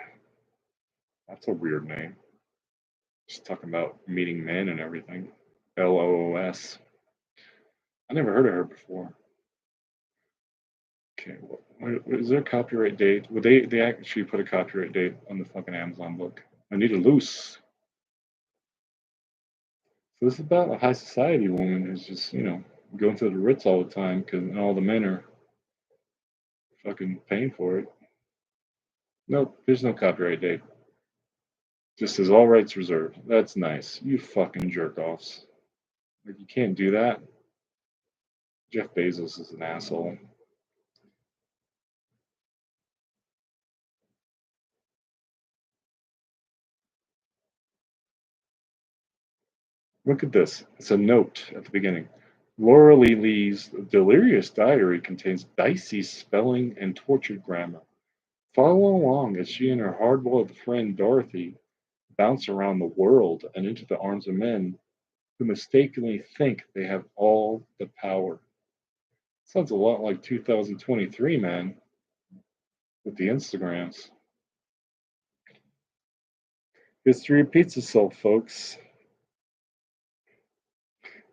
That's a weird name. Just talking about meeting men and everything. LOOS. I never heard of her before. Okay, is there a copyright date? Well, they actually put a copyright date on the fucking Amazon book. Anita Luce. So this is about a high society woman who's just, going to the Ritz all the time because all the men are fucking paying for it. Nope, there's no copyright date. Just says all rights reserved. That's nice. You fucking jerk offs. Like, you can't do that. Jeff Bezos is an asshole. Look at this. It's a note at the beginning. Laura Lee Lee's delirious diary contains dicey spelling and tortured grammar. Follow along as she and her hard-boiled friend Dorothy bounce around the world and into the arms of men who mistakenly think they have all the power. Sounds a lot like 2023, man, with the Instagrams. History repeats itself, folks.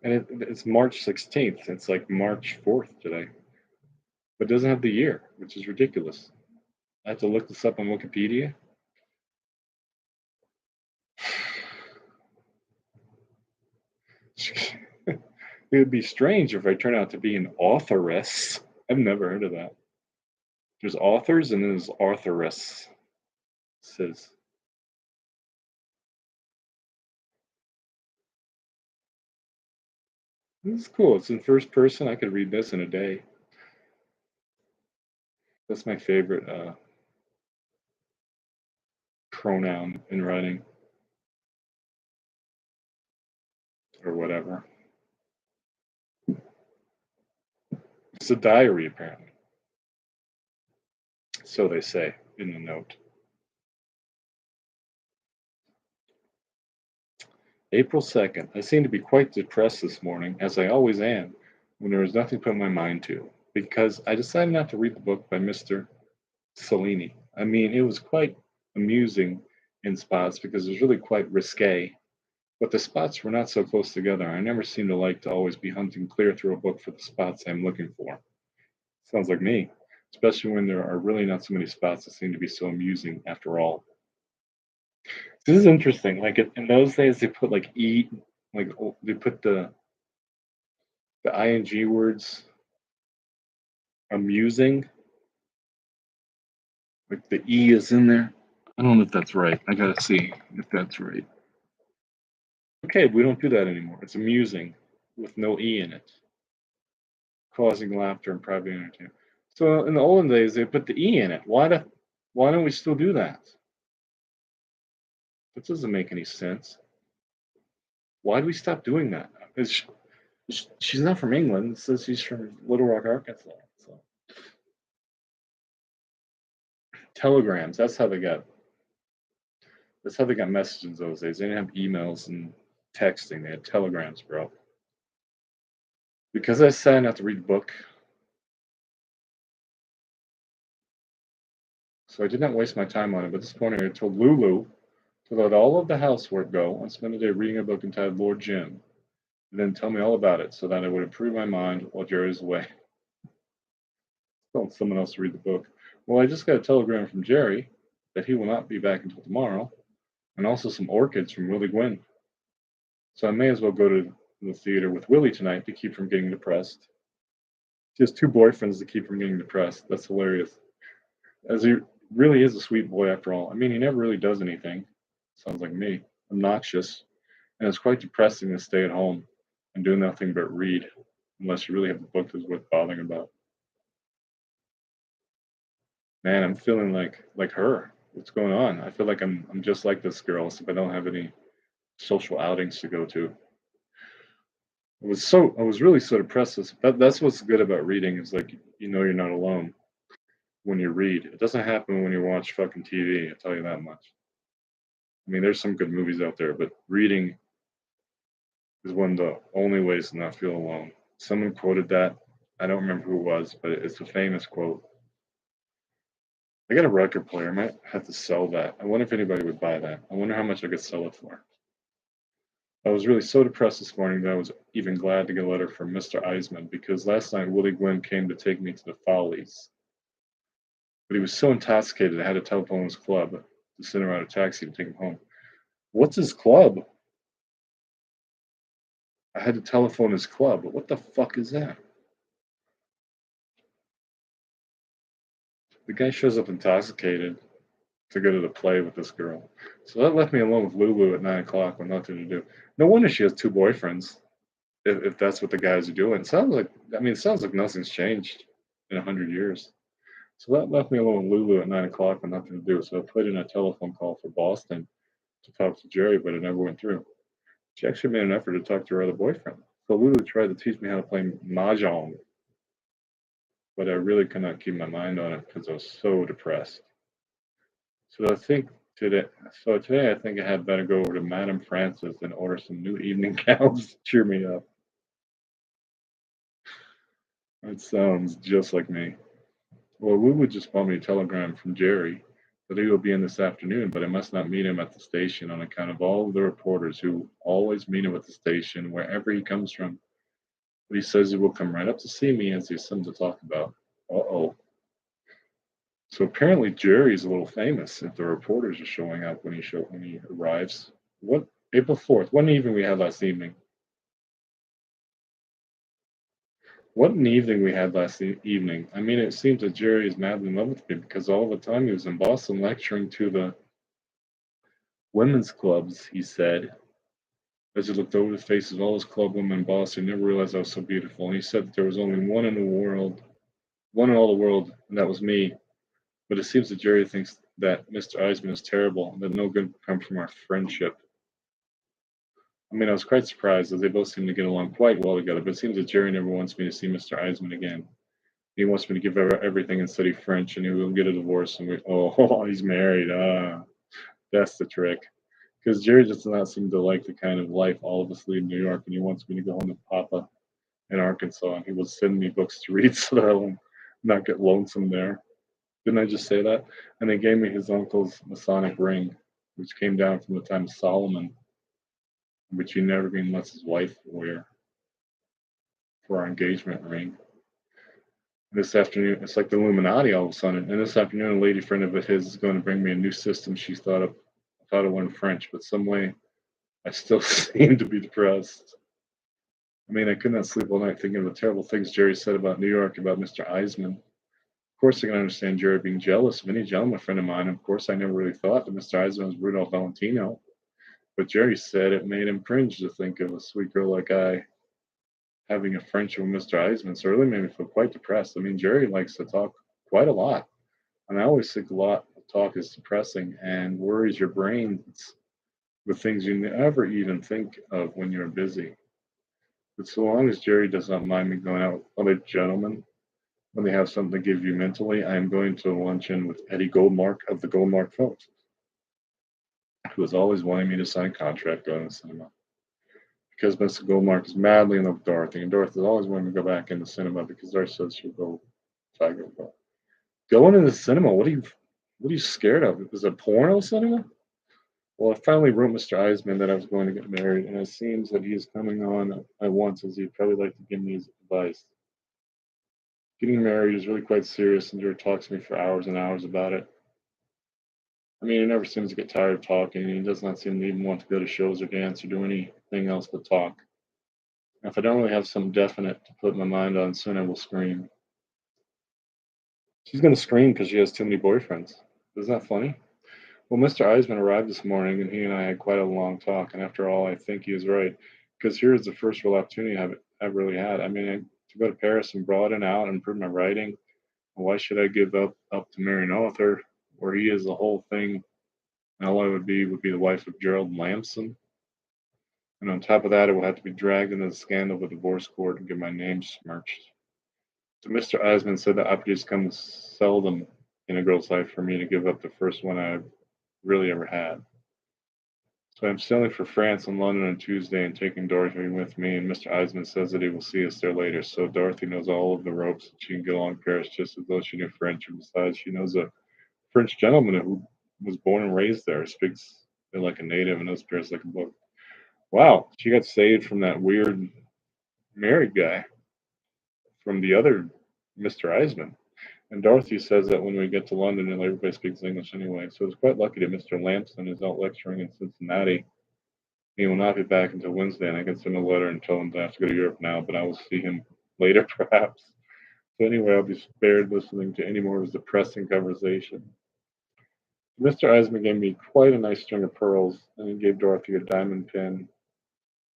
And it's March 16th. It's like March 4th today. But it doesn't have the year, which is ridiculous. I have to look this up on Wikipedia. It would be strange if I turn out to be an authoress. I've never heard of that. There's authors and then there's authoress. Says this is cool. It's in first person. I could read this in a day. That's my favorite pronoun in writing or whatever. It's a diary, apparently. So they say in the note. April 2nd. I seem to be quite depressed this morning, as I always am, when there is nothing to put my mind to, because I decided not to read the book by Mr. Cellini. I mean, it was quite amusing in spots because it was really quite risque, but the spots were not so close together. I never seem to like to always be hunting clear through a book for the spots I'm looking for. Sounds like me, especially when there are really not so many spots that seem to be so amusing after all. This is interesting. Like in those days, they put like like they put the ing words amusing, like the e is in there. I don't know if that's right. I gotta see if that's right. Okay, we don't do that anymore. It's amusing with no e in it, causing laughter and private entertainment. So in the olden days, they put the e in it. Why don't we still do that? That doesn't make any sense. Why do we stop doing that? She's not from England. It says she's from Little Rock, Arkansas. So telegrams. That's how they got messages those days. They didn't have emails and texting. They had telegrams, bro. Because I decided not to read the book, so I did not waste my time on it. But this morning I told Lulu to let all of the housework go and spend a day reading a book entitled Lord Jim, and then tell me all about it so that I would improve my mind while Jerry's away. Telling someone else to read the book. Well, I just got a telegram from Jerry that he will not be back until tomorrow, and also some orchids from Willie Gwynn. So I may as well go to the theater with Willie tonight to keep from getting depressed. She has two boyfriends to keep from getting depressed. That's hilarious. As he really is a sweet boy after all. I mean, he never really does anything. Sounds like me. Obnoxious. And it's quite depressing to stay at home and do nothing but read, unless you really have a book that's worth bothering about. Man, I'm feeling like her. What's going on? I feel like I'm just like this girl, except I don't have any social outings to go to. I was really so depressed. That's what's good about reading is like you're not alone when you read. It doesn't happen when you watch fucking TV. I'll tell you that much. I mean, there's some good movies out there, but reading is one of the only ways to not feel alone. Someone quoted that. I don't remember who it was, but it's a famous quote. I got a record player. I might have to sell that. I wonder if anybody would buy that. I wonder how much I could sell it for. I was really so depressed this morning that I was even glad to get a letter from Mr. Eisman because last night Willie Gwynn came to take me to the Follies. But he was so intoxicated I had to telephone his club to send him out a taxi to take him home. What's his club? I had to telephone his club. What the fuck is that? The guy shows up intoxicated to go to the play with this girl. So that left me alone with Lulu at 9 o'clock with nothing to do. No wonder she has two boyfriends if that's what the guys are doing. It sounds like nothing's changed in 100 years. So that left me alone with Lulu at 9 o'clock with nothing to do. So I put in a telephone call for Boston to talk to Jerry, but it never went through. She actually made an effort to talk to her other boyfriend. So Lulu tried to teach me how to play mahjong, but I really could not keep my mind on it because I was so depressed. So I think today, so today I think I had better go over to Madame Francis and order some new evening gowns to cheer me up. That sounds just like me. Well, Lulu just bought me a telegram from Jerry that he will be in this afternoon, but I must not meet him at the station on account of all of the reporters who always meet him at the station wherever he comes from. But he says he will come right up to see me as he has something to talk about. Uh-oh. So apparently Jerry's a little famous if the reporters are showing up when he arrives. What April 4th? What an evening we had last evening. What an evening we had last evening. I mean, it seems that Jerry is madly in love with me because all the time he was in Boston lecturing to the women's clubs, he said. As he looked over the faces of all his club women in Boston, he never realized I was so beautiful. And he said that there was only one in the world, one in all the world, and that was me. But it seems that Jerry thinks that Mr. Eisman is terrible and that no good will come from our friendship. I mean, I was quite surprised as they both seem to get along quite well together, but it seems that Jerry never wants me to see Mr. Eisman again. He wants me to give everything and study French, and he will get a divorce. And he's married. That's the trick. Because Jerry does not seem to like the kind of life all of us lead in New York, and he wants me to go home to Papa in Arkansas, and he will send me books to read so that I will not get lonesome there. Didn't I just say that? And they gave me his uncle's Masonic ring, which came down from the time of Solomon, which he never even lets his wife wear for our engagement ring. This afternoon, it's like the Illuminati all of a sudden. And this afternoon, a lady friend of his is going to bring me a new system she thought of. I thought it went French, but some way I still seem to be depressed. I mean, I could not sleep all night thinking of the terrible things Jerry said about New York, about Mr. Eisman. Of course, I can understand Jerry being jealous of any gentleman friend of mine. Of course, I never really thought that Mr. Eisman was Rudolph Valentino. But Jerry said it made him cringe to think of a sweet girl like I having a friendship with Mr. Eisman. So it really made me feel quite depressed. I mean, Jerry likes to talk quite a lot. And I always think a lot of talk is depressing and worries your brain with things you never even think of when you're busy. But so long as Jerry does not mind me going out with other gentlemen when they have something to give you mentally, I am going to luncheon with Eddie Goldmark of the Goldmark folks, who was always wanting me to sign a contract going to the cinema. Because Mr. Goldmark is madly in love with Dorothy, and Dorothy always wanted me to go back into cinema because Dorothy says she'll go if I go. Going into the cinema? What are you scared of? Is it porno cinema? Well, I finally wrote Mr. Eisman that I was going to get married, and it seems that he is coming on at once, as he'd probably like to give me his advice. Getting married is really quite serious, and Jared talks to me for hours and hours about it. I mean, he never seems to get tired of talking, and he does not seem to even want to go to shows or dance or do anything else but talk. If I don't really have something definite to put my mind on, soon I will scream. She's going to scream because she has too many boyfriends. Isn't that funny? Well, Mr. Eisman arrived this morning, and he and I had quite a long talk. And after all, I think he is right, because here is the first real opportunity I've really had. I mean, to go to Paris and broaden out and improve my writing. Why should I give up to marry an author where he is the whole thing? And all I would be the wife of Gerald Lamson. And on top of that, I will have to be dragged into the scandal of the divorce court and get my name smirched. So Mr. Eisman said that opportunities come seldom in a girl's life for me to give up the first one I've really ever had. So I'm sailing for France and London on Tuesday and taking Dorothy with me, and Mr. Eisman says that he will see us there later. So Dorothy knows all of the ropes and she can get along Paris just as though she knew French. And besides, she knows a French gentleman who was born and raised there, speaks it like a native, and knows Paris like a book. Wow, she got saved from that weird married guy from the other Mr. Eisman. And Dorothy says that when we get to London, and everybody speaks English anyway. So it's quite lucky that Mr. Lamson is out lecturing in Cincinnati. He will not be back until Wednesday, and I can send a letter and tell him that I have to go to Europe now, but I will see him later, perhaps. So anyway, I'll be spared listening to any more of his depressing conversation. Mr. Eisman gave me quite a nice string of pearls, and he gave Dorothy a diamond pin.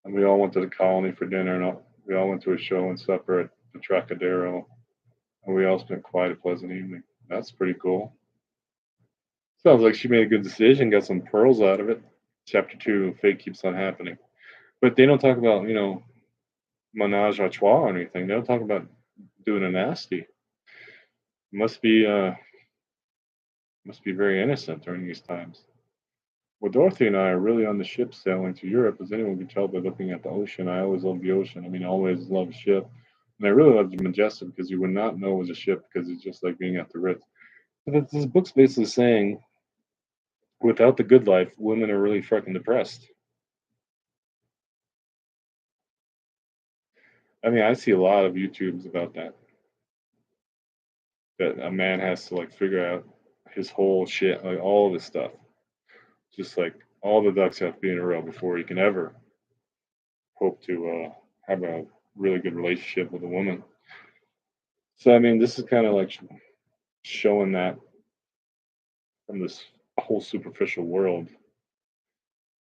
And we all went to the colony for dinner, and we all went to a show and supper at the Trocadero, and we all spent quite a pleasant evening. That's pretty cool. Sounds like she made a good decision, got some pearls out of it. Chapter 2, fate keeps on happening. But they don't talk about, menage a trois or anything. They don't talk about doing a nasty. Must be very innocent during these times. Well, Dorothy and I are really on the ship sailing to Europe, as anyone can tell by looking at the ocean. I always love the ocean. I mean, I always love ship. And I really love the Majestic because you would not know it was a ship because it's just like being at the Ritz. But this book's basically saying, without the good life, women are really fucking depressed. I mean, I see a lot of YouTubes about that. That a man has to like figure out his whole shit, like all of his stuff. Just like all the ducks have to be in a row before he can ever hope to have a really good relationship with a woman. So I mean, this is kind of like showing that from this whole superficial world,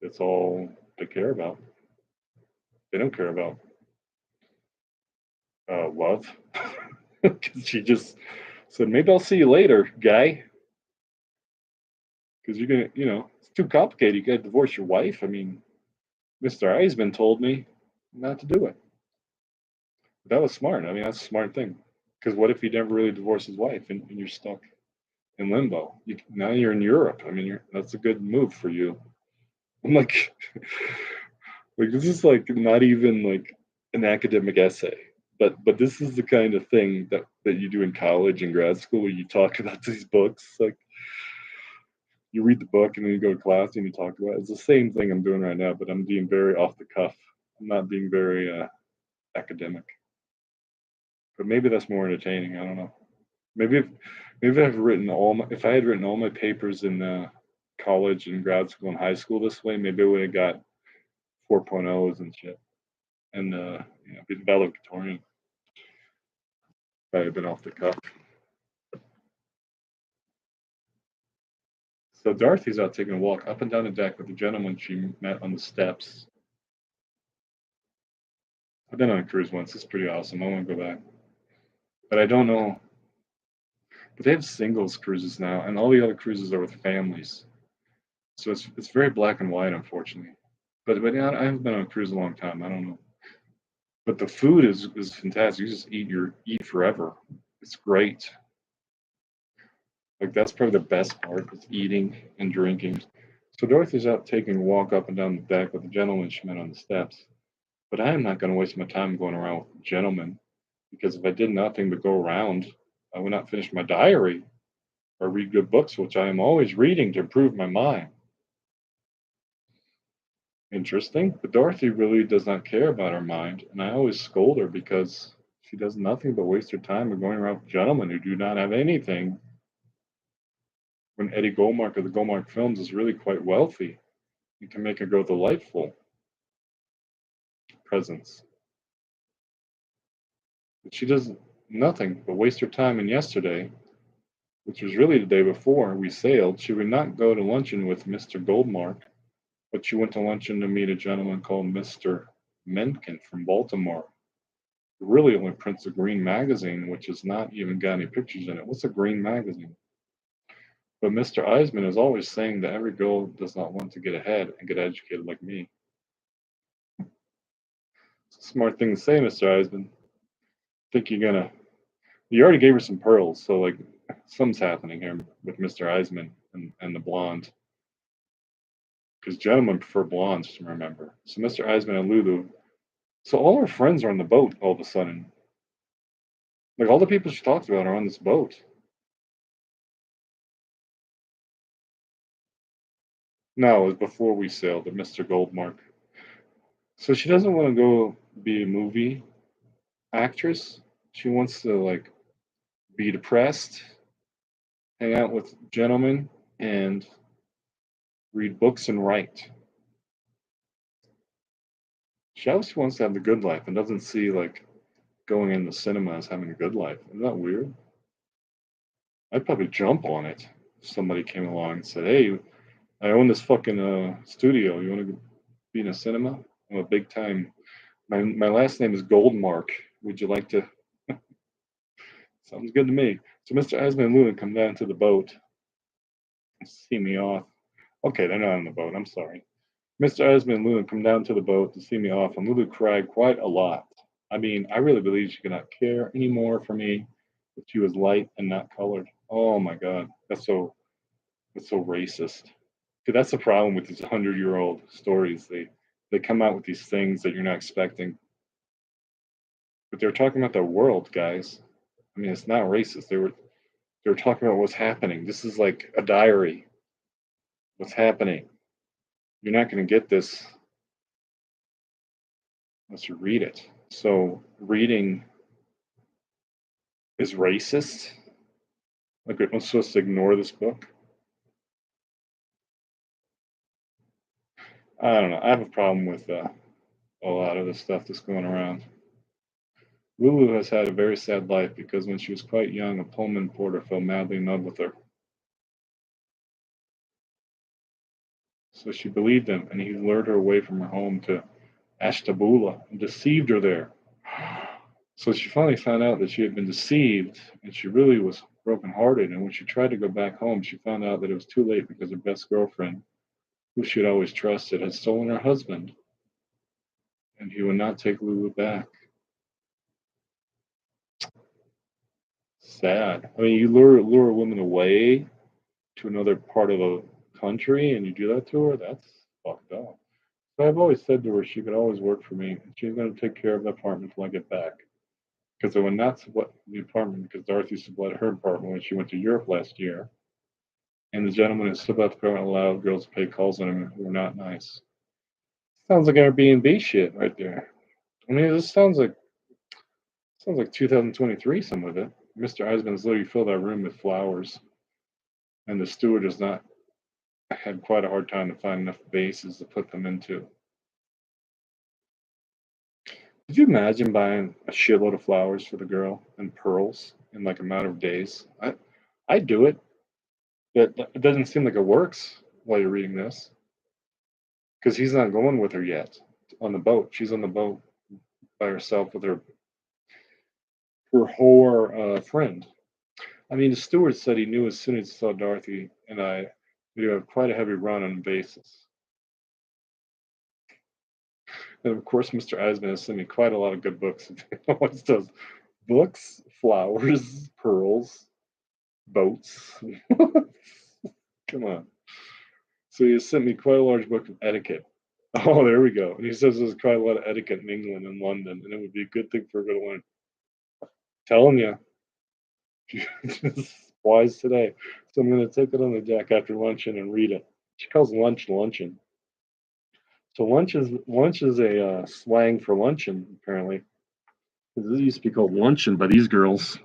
that's all they care about. They don't care about love. Because she just said, maybe I'll see you later, guy. Because you're going to, it's too complicated. You got to divorce your wife. I mean, Mr. Eisman told me not to do it. That was smart. I mean, that's a smart thing. Because what if he never really divorced his wife and you're stuck in limbo? Now you're in Europe. I mean, that's a good move for you. I'm like, like this is like not even like an academic essay, but this is the kind of thing that you do in college and grad school where you talk about these books. Like you read the book and then you go to class and you talk about it. It's the same thing I'm doing right now, but I'm being very off the cuff. I'm not being very academic. But maybe that's more entertaining. I don't know. Maybe if I had written all my papers in college and grad school and high school this way, maybe I would have got 4.0s and shit, and be the valedictorian. If I had been off the cuff. So Dorothy's out taking a walk up and down the deck with the gentleman she met on the steps. I've been on a cruise once. It's pretty awesome. I want to go back, but I don't know. But they have singles cruises now, and all the other cruises are with families. So it's very black and white, unfortunately. But yeah, I haven't been on a cruise in a long time. I don't know. But the food is fantastic. You just eat forever. It's great. Like that's probably the best part is eating and drinking. So Dorothy's out taking a walk up and down the deck with the gentleman she met on the steps. But I am not going to waste my time going around with gentlemen because if I did nothing but go around, I would not finish my diary or read good books, which I am always reading to improve my mind. Interesting. But Dorothy really does not care about her mind, and I always scold her because she does nothing but waste her time of going around with gentlemen who do not have anything. When Eddie Goldmark of the Goldmark Films is really quite wealthy, you can make a girl delightful presence. But she does nothing but waste her time. And yesterday, which was really the day before we sailed, she would not go to luncheon with Mr. Goldmark, but she went to luncheon to meet a gentleman called Mr. Mencken from Baltimore, who really only prints a green magazine, which has not even got any pictures in it. What's a green magazine? But Mr. Eisman is always saying that every girl does not want to get ahead and get educated like me. It's a smart thing to say, Mr. Eisman. Think you already gave her some pearls, so like something's happening here with Mr. Eisman and the blonde. Because gentlemen prefer blondes, remember. So Mr. Eisman and Lulu. So all her friends are on the boat all of a sudden. Like all the people she talks about are on this boat. No, it was before we sailed at Mr. Goldmark. So she doesn't want to go be a movie actress. She wants to like be depressed, hang out with gentlemen, and read books and write. She obviously wants to have the good life and doesn't see like going in the cinema as having a good life. Isn't that weird? I'd probably jump on it if somebody came along and said, "Hey, I own this fucking studio. You want to be in a cinema? I'm a big time. My last name is Goldmark. Would you like to?" Sounds good to me. So Mr. Esmond and Luna come down to the boat and see me off. Okay, they're not on the boat. I'm sorry. Mr. Esmond and Luna come down to the boat to see me off, and Lulu cried quite a lot. I mean, I really believe she could not care anymore for me if she was light and not colored. Oh my God, that's so racist. 'Cause that's the problem with these 100-year-old stories. They come out with these things that you're not expecting. But they're talking about the world, guys. I mean, it's not racist. They were talking about what's happening. This is like a diary. What's happening? You're not going to get this unless you read it. So reading is racist. Like I'm supposed to ignore this book. I don't know. I have a problem with a lot of the stuff that's going around. Lulu has had a very sad life because when she was quite young, a Pullman porter fell madly in love with her. So she believed him, and he lured her away from her home to Ashtabula and deceived her there. So she finally found out that she had been deceived, and she really was brokenhearted. And when she tried to go back home, she found out that it was too late because her best girlfriend, who she had always trusted, had stolen her husband, and he would not take Lulu back. Sad. I mean, you lure a woman away to another part of the country, and you do that to her. That's fucked up. So I've always said to her she could always work for me, and she's going to take care of the apartment until I get back. Because I would not split the apartment because Dorothy split her apartment when she went to Europe last year. And the gentleman who stood about the apartment allowed girls to pay calls on him who were not nice. Sounds like Airbnb shit right there. I mean, this sounds like 2023. Some of it. Mr. Eisman's literally filled that room with flowers, and the steward has not had quite a hard time to find enough vases to put them into. Could you imagine buying a shitload of flowers for the girl and pearls in like a matter of days? I'd do it. But it doesn't seem like it works while you're reading this because he's not going with her yet on the boat. She's on the boat by herself with her whore friend. I mean, the steward said he knew as soon as he saw Dorothy and I that he would have quite a heavy run on basis. And of course, Mr. Eisman has sent me quite a lot of good books. He always does books, flowers, pearls, boats. Come on. So he has sent me quite a large book of etiquette. Oh, there we go. And he says there's quite a lot of etiquette in England and London, and it would be a good thing for her to learn. Telling you, she's wise today. So I'm going to take it on the deck after luncheon and read it. She calls lunch luncheon. So lunch is a slang for luncheon apparently. This used to be called luncheon by these girls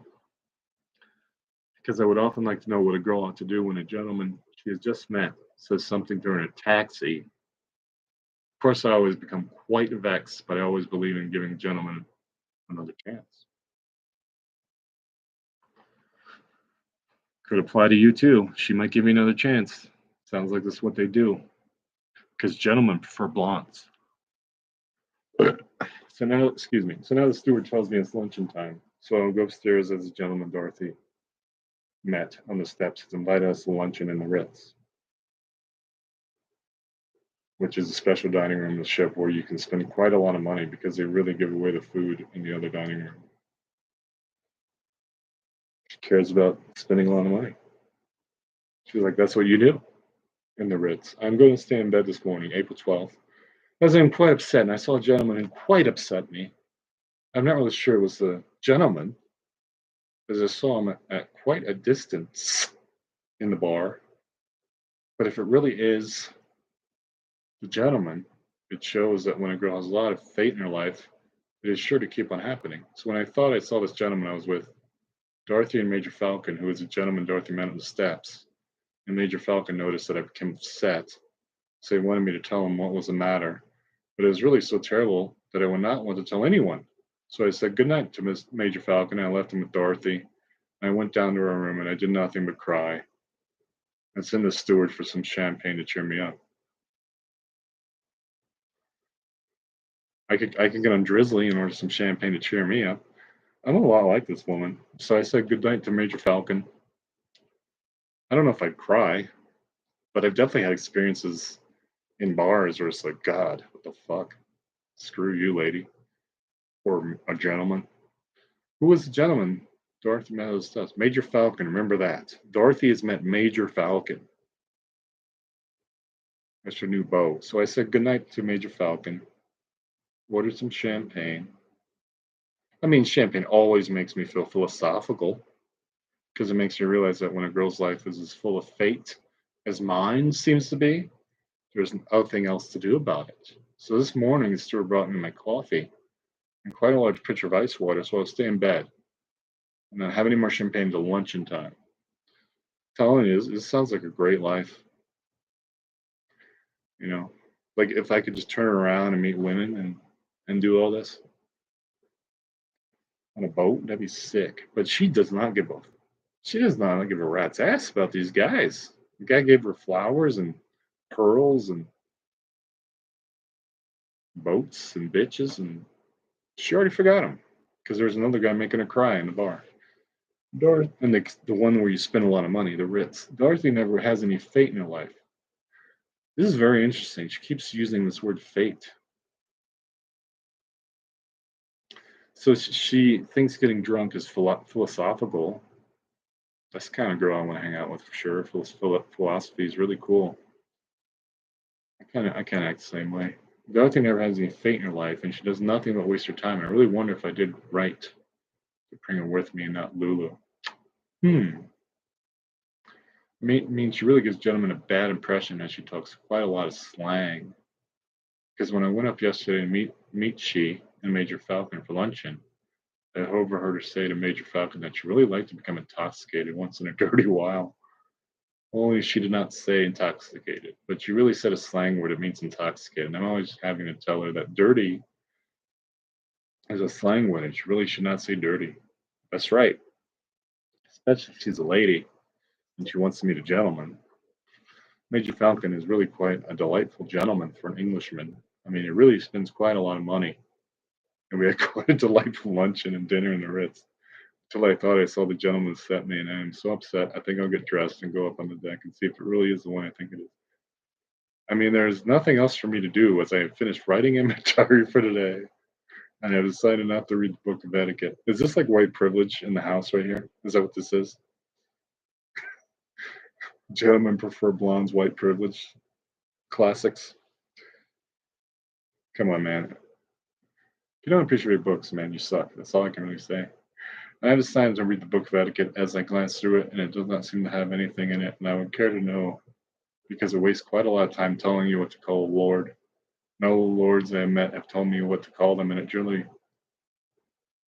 because I would often like to know what a girl ought to do when a gentleman she has just met says something to her in a taxi. Of course, I always become quite vexed, but I always believe in giving gentlemen another chance. Could apply to you too. She might give you another chance. Sounds like that's what they do. Because gentlemen prefer blondes. So now, excuse me. So now the steward tells me it's luncheon time. So I'll go upstairs as the gentleman Dorothy met on the steps. He's invited us to luncheon in the Ritz, which is a special dining room on the ship where you can spend quite a lot of money because they really give away the food in the other dining room. She cares about spending a lot of money. She's like, that's what you do in the Ritz. I'm going to stay in bed this morning, April 12th. As I'm quite upset, and I saw a gentleman who quite upset me. I'm not really sure it was the gentleman, as I saw him at quite a distance in the bar. But if it really is the gentleman, it shows that when a girl has a lot of fate in her life, it is sure to keep on happening. So when I thought I saw this gentleman I was with, Dorothy and Major Falcon, who was the gentleman Dorothy met on the steps, and Major Falcon noticed that I became upset. So he wanted me to tell him what was the matter. But it was really so terrible that I would not want to tell anyone. So I said goodnight to Miss Major Falcon. I left him with Dorothy. I went down to her room and I did nothing but cry and send the steward for some champagne to cheer me up. I could get on Drizzly and order some champagne to cheer me up. I'm a lot like this woman. So I said goodnight to Major Falcon. I don't know if I'd cry, but I've definitely had experiences in bars where it's like, God, what the fuck? Screw you, lady. Or a gentleman. Who was the gentleman? Dorothy Meadows does. Major Falcon, remember that. Dorothy has met Major Falcon. That's her new beau. So I said goodnight to Major Falcon, ordered some champagne. I mean, champagne always makes me feel philosophical because it makes you realize that when a girl's life is as full of fate as mine seems to be, there's nothing else to do about it. So this morning, the steward brought me my coffee and quite a large pitcher of ice water, so I'll stay in bed and not have any more champagne until luncheon time. Telling you, this sounds like a great life. You know, like if I could just turn around and meet women and do all this on a boat, that'd be sick. But she does not give a she does not give a rat's ass about these guys. The guy gave her flowers and pearls and boats and bitches, and she already forgot him because there was another guy making her cry in the bar. Dorothy, and the one where you spend a lot of money, the Ritz. Dorothy never has any fate in her life. This is very interesting. She keeps using this word fate. So she thinks getting drunk is philosophical. That's the kind of girl I want to hang out with for sure. Philosophy is really cool. I kind of act the same way. Dorothy never has any fate in her life, and she does nothing but waste her time. I really wonder if I did right to bring her with me and not Lulu. Hmm. Mean she really gives gentlemen a bad impression as she talks quite a lot of slang. Because when I went up yesterday to meet she and Major Falcon for luncheon, I overheard her say to Major Falcon that she really liked to become intoxicated once in a dirty while. Only she did not say intoxicated, but she really said a slang word that means intoxicated. And I'm always having to tell her that dirty is a slang word and she really should not say dirty. That's right, especially if she's a lady and she wants to meet a gentleman. Major Falcon is really quite a delightful gentleman for an Englishman. I mean, he really spends quite a lot of money. And we had quite a delightful luncheon and dinner in the Ritz. Till I thought I saw the gentleman set me, and I'm so upset. I think I'll get dressed and go up on the deck and see if it really is the one I think it is. I mean, there's nothing else for me to do as I have finished writing in my diary for today, and I decided not to read the book of etiquette. Is this like white privilege in the house right here? Is that what this is? Gentlemen prefer blondes, white privilege, classics. Come on, man. If you don't appreciate books, man, you suck. That's all I can really say. I have decided to read the book of etiquette as I glance through it, and it does not seem to have anything in it, and I would care to know because it wastes quite a lot of time telling you what to call a lord. No lords I have met have told me what to call them, and it generally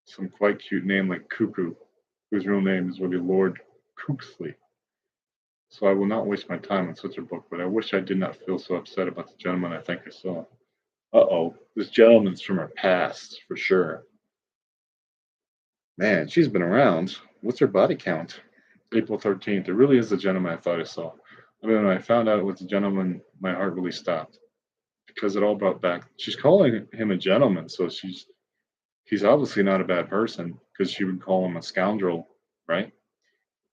some quite cute name like Cuckoo, whose real name is really Lord Cooksley. So I will not waste my time on such a book, but I wish I did not feel so upset about the gentleman I think I saw. Uh-oh, this gentleman's from our past, for sure. Man, she's been around. What's her body count? April 13th. It really is the gentleman I thought I saw. I mean, when I found out it was the gentleman, my heart really stopped because it all brought back. She's calling him a gentleman, so he's obviously not a bad person because she would call him a scoundrel, right?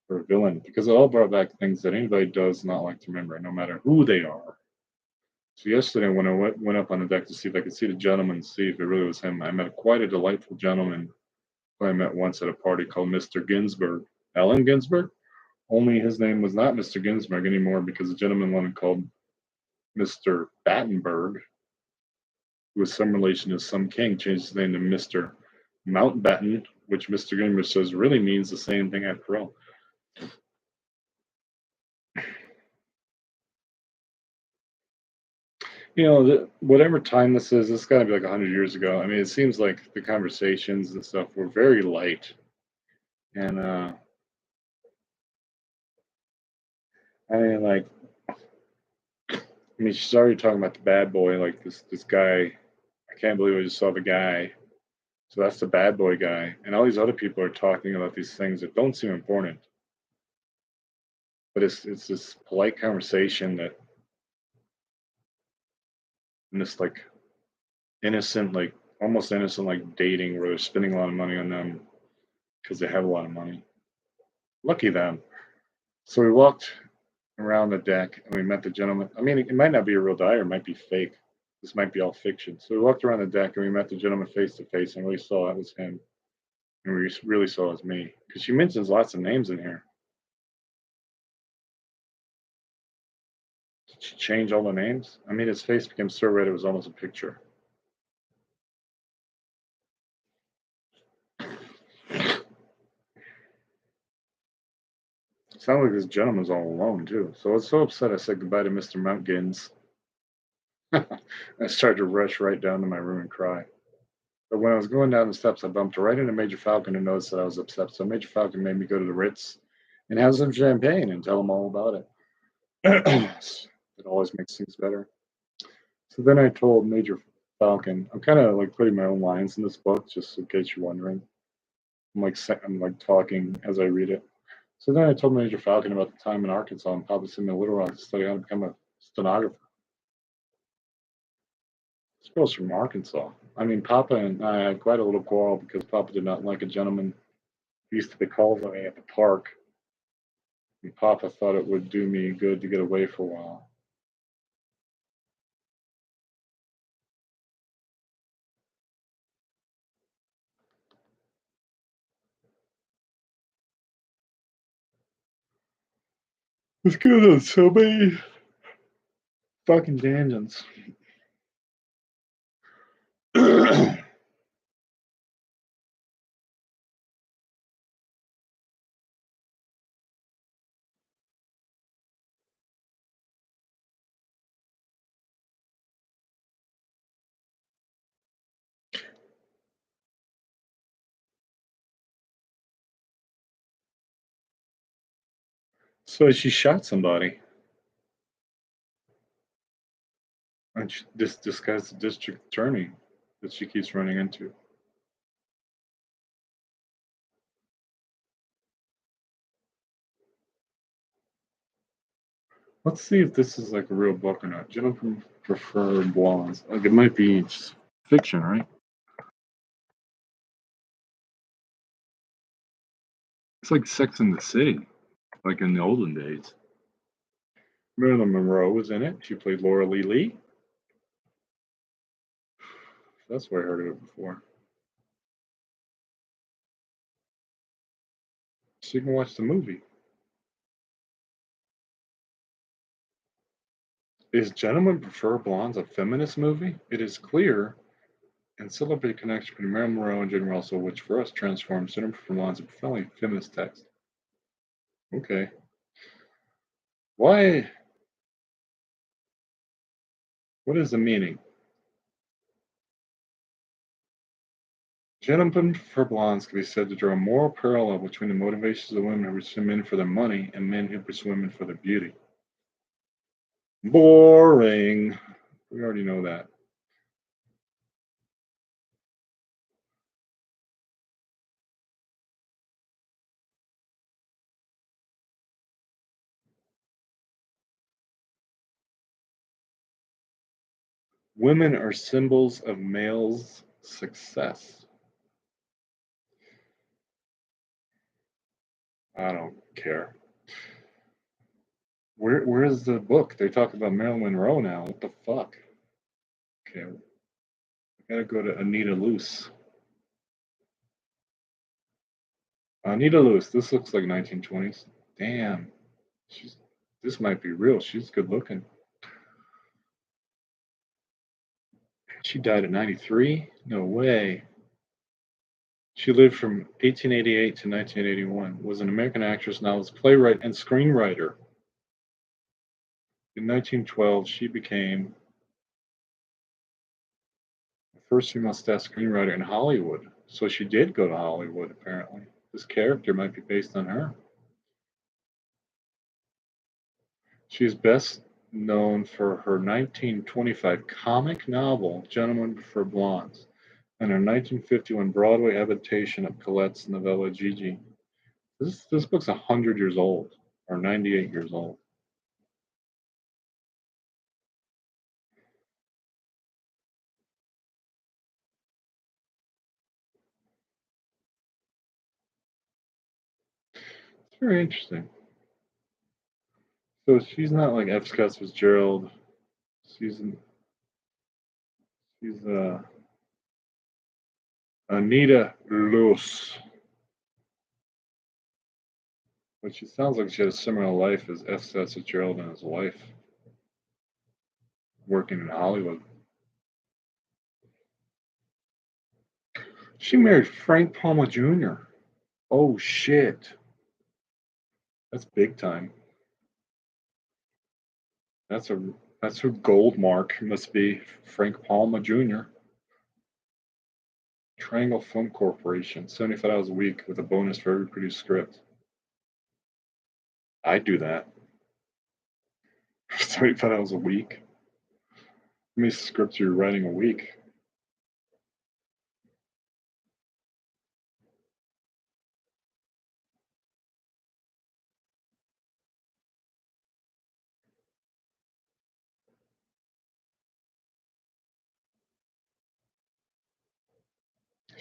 Or a villain because it all brought back things that anybody does not like to remember, no matter who they are. So yesterday, when I went up on the deck to see if I could see the gentleman, see if it really was him, I met quite a delightful gentleman who I met once at a party called Mr. Ginsburg. Allen Ginsburg? Only his name was not Mr. Ginsburg anymore because the gentleman wanted called Mr. Battenberg, who was some relation to some king, changed his name to Mr. Mountbatten, which Mr. Ginsburg says really means the same thing after all. You know, whatever time this is, it's got to be like 100 years ago. I mean, it seems like the conversations and stuff were very light. And, I mean, like, I mean, she's already talking about the bad boy, like this guy. I can't believe I just saw the guy. So that's the bad boy guy. And all these other people are talking about these things that don't seem important. But it's this polite conversation that and this like innocent, like almost innocent like dating where they're spending a lot of money on them because they have a lot of money. Lucky them. So we walked around the deck and we met the gentleman. I mean, it might not be a real guy or it might be fake. This might be all fiction. So we walked around the deck and we met the gentleman face to face and we saw it was him. And we really saw it was me. Because she mentions lots of names in here. Did she change all the names? I mean, his face became so red it was almost a picture. It sounded like this gentleman's all alone, too. So I was so upset I said goodbye to Mr. Mountgins. I started to rush right down to my room and cry. But when I was going down the steps, I bumped right into Major Falcon and noticed that I was upset. So Major Falcon made me go to the Ritz and have some champagne and tell him all about it. It always makes things better. So then I told Major Falcon, I'm kind of like putting my own lines in this book, just in case you're wondering. I'm like talking as I read it. So then I told Major Falcon about the time in Arkansas and Papa sent me to Little Rock to study how to become a stenographer. This girl's from Arkansas. I mean, Papa and I had quite a little quarrel because Papa did not like a gentleman who used to be called on me at the park. And Papa thought it would do me good to get away for a while. Let's go on so many fucking tangents. So she shot somebody. And this guy's the district attorney that she keeps running into. Let's see if this is like a real book or not. Gentlemen prefer blondes. Like it might be just fiction, right? It's like Sex in the City, like in the olden days. Marilyn Monroe was in it. She played Laura Lee Lee. That's where I heard of it before. So you can watch the movie. Is Gentlemen Prefer Blondes a feminist movie? It is clear and celebrate the connection between Marilyn Monroe and Jane Russell, which for us transforms Gentlemen Prefer Blondes into a profoundly feminist text. Okay. Why? What is the meaning? Gentlemen Prefer Blondes can be said to draw a moral parallel between the motivations of women who pursue men for their money and men who pursue women for their beauty. Boring. We already know that. Women are symbols of males' success. I don't care. Where is the book? They talk about Marilyn Monroe now. What the fuck? Okay, I gotta go to Anita Luce. Anita Luce. This looks like 1920s. Damn. This might be real. She's good looking. She died at 93? No way. She lived from 1888 to 1981. Was an American actress, novelist, playwright, and screenwriter. In 1912, she became the first female staff screenwriter in Hollywood. So she did go to Hollywood, apparently. This character might be based on her. She is best known for her 1925 comic novel, Gentlemen Prefer Blondes. and a 1951 Broadway adaptation of Colette's novella Gigi. This book's 100 years old, or 98 years old. It's very interesting. So she's not like F. Scott Fitzgerald. She's she's Anita Loos, but she sounds like she had a similar life as F. Scott Fitzgerald and his wife, working in Hollywood. She married Frank Palmer Jr. Oh shit, that's big time. That's a that's her gold mark must be Frank Palmer Jr. Triangle Film Corporation, $75 a week with a bonus for every produced script. I'd do that. $75 a week. How many scripts are you writing a week?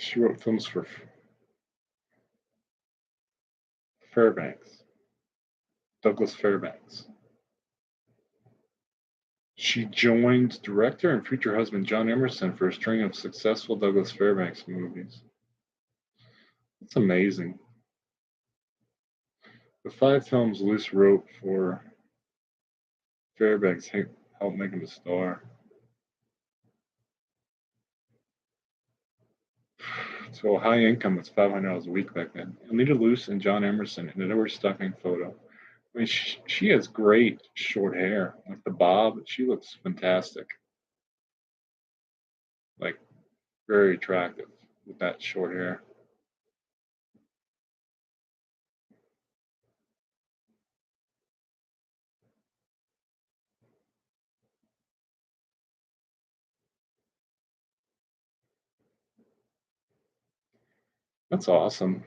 She wrote films for Fairbanks, Douglas Fairbanks. She joined director and future husband John Emerson for a string of successful Douglas Fairbanks movies. That's amazing. The 5 films Luce wrote for Fairbanks helped make him a star. So high income was $500 a week back then. Anita Luce and John Emerson in an overstuffing photo. I mean, she has great short hair, like the bob. She looks fantastic, like very attractive with that short hair. That's awesome.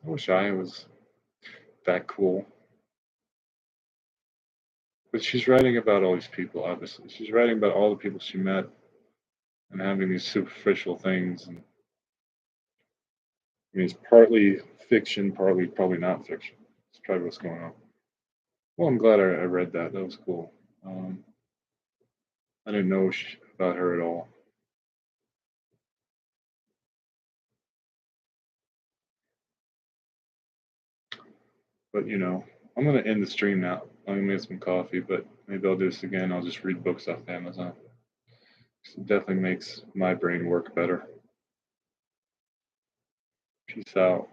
I wish I was that cool. But she's writing about all these people, obviously. She's writing about all the people she met and having these superficial things. And I mean, it's partly fiction, partly probably not fiction. It's probably what's going on. Well, I'm glad I read that. That was cool. I didn't know about her at all. But, I'm going to end the stream now. I'm going to get some coffee, but maybe I'll do this again. I'll just read books off Amazon. It definitely makes my brain work better. Peace out.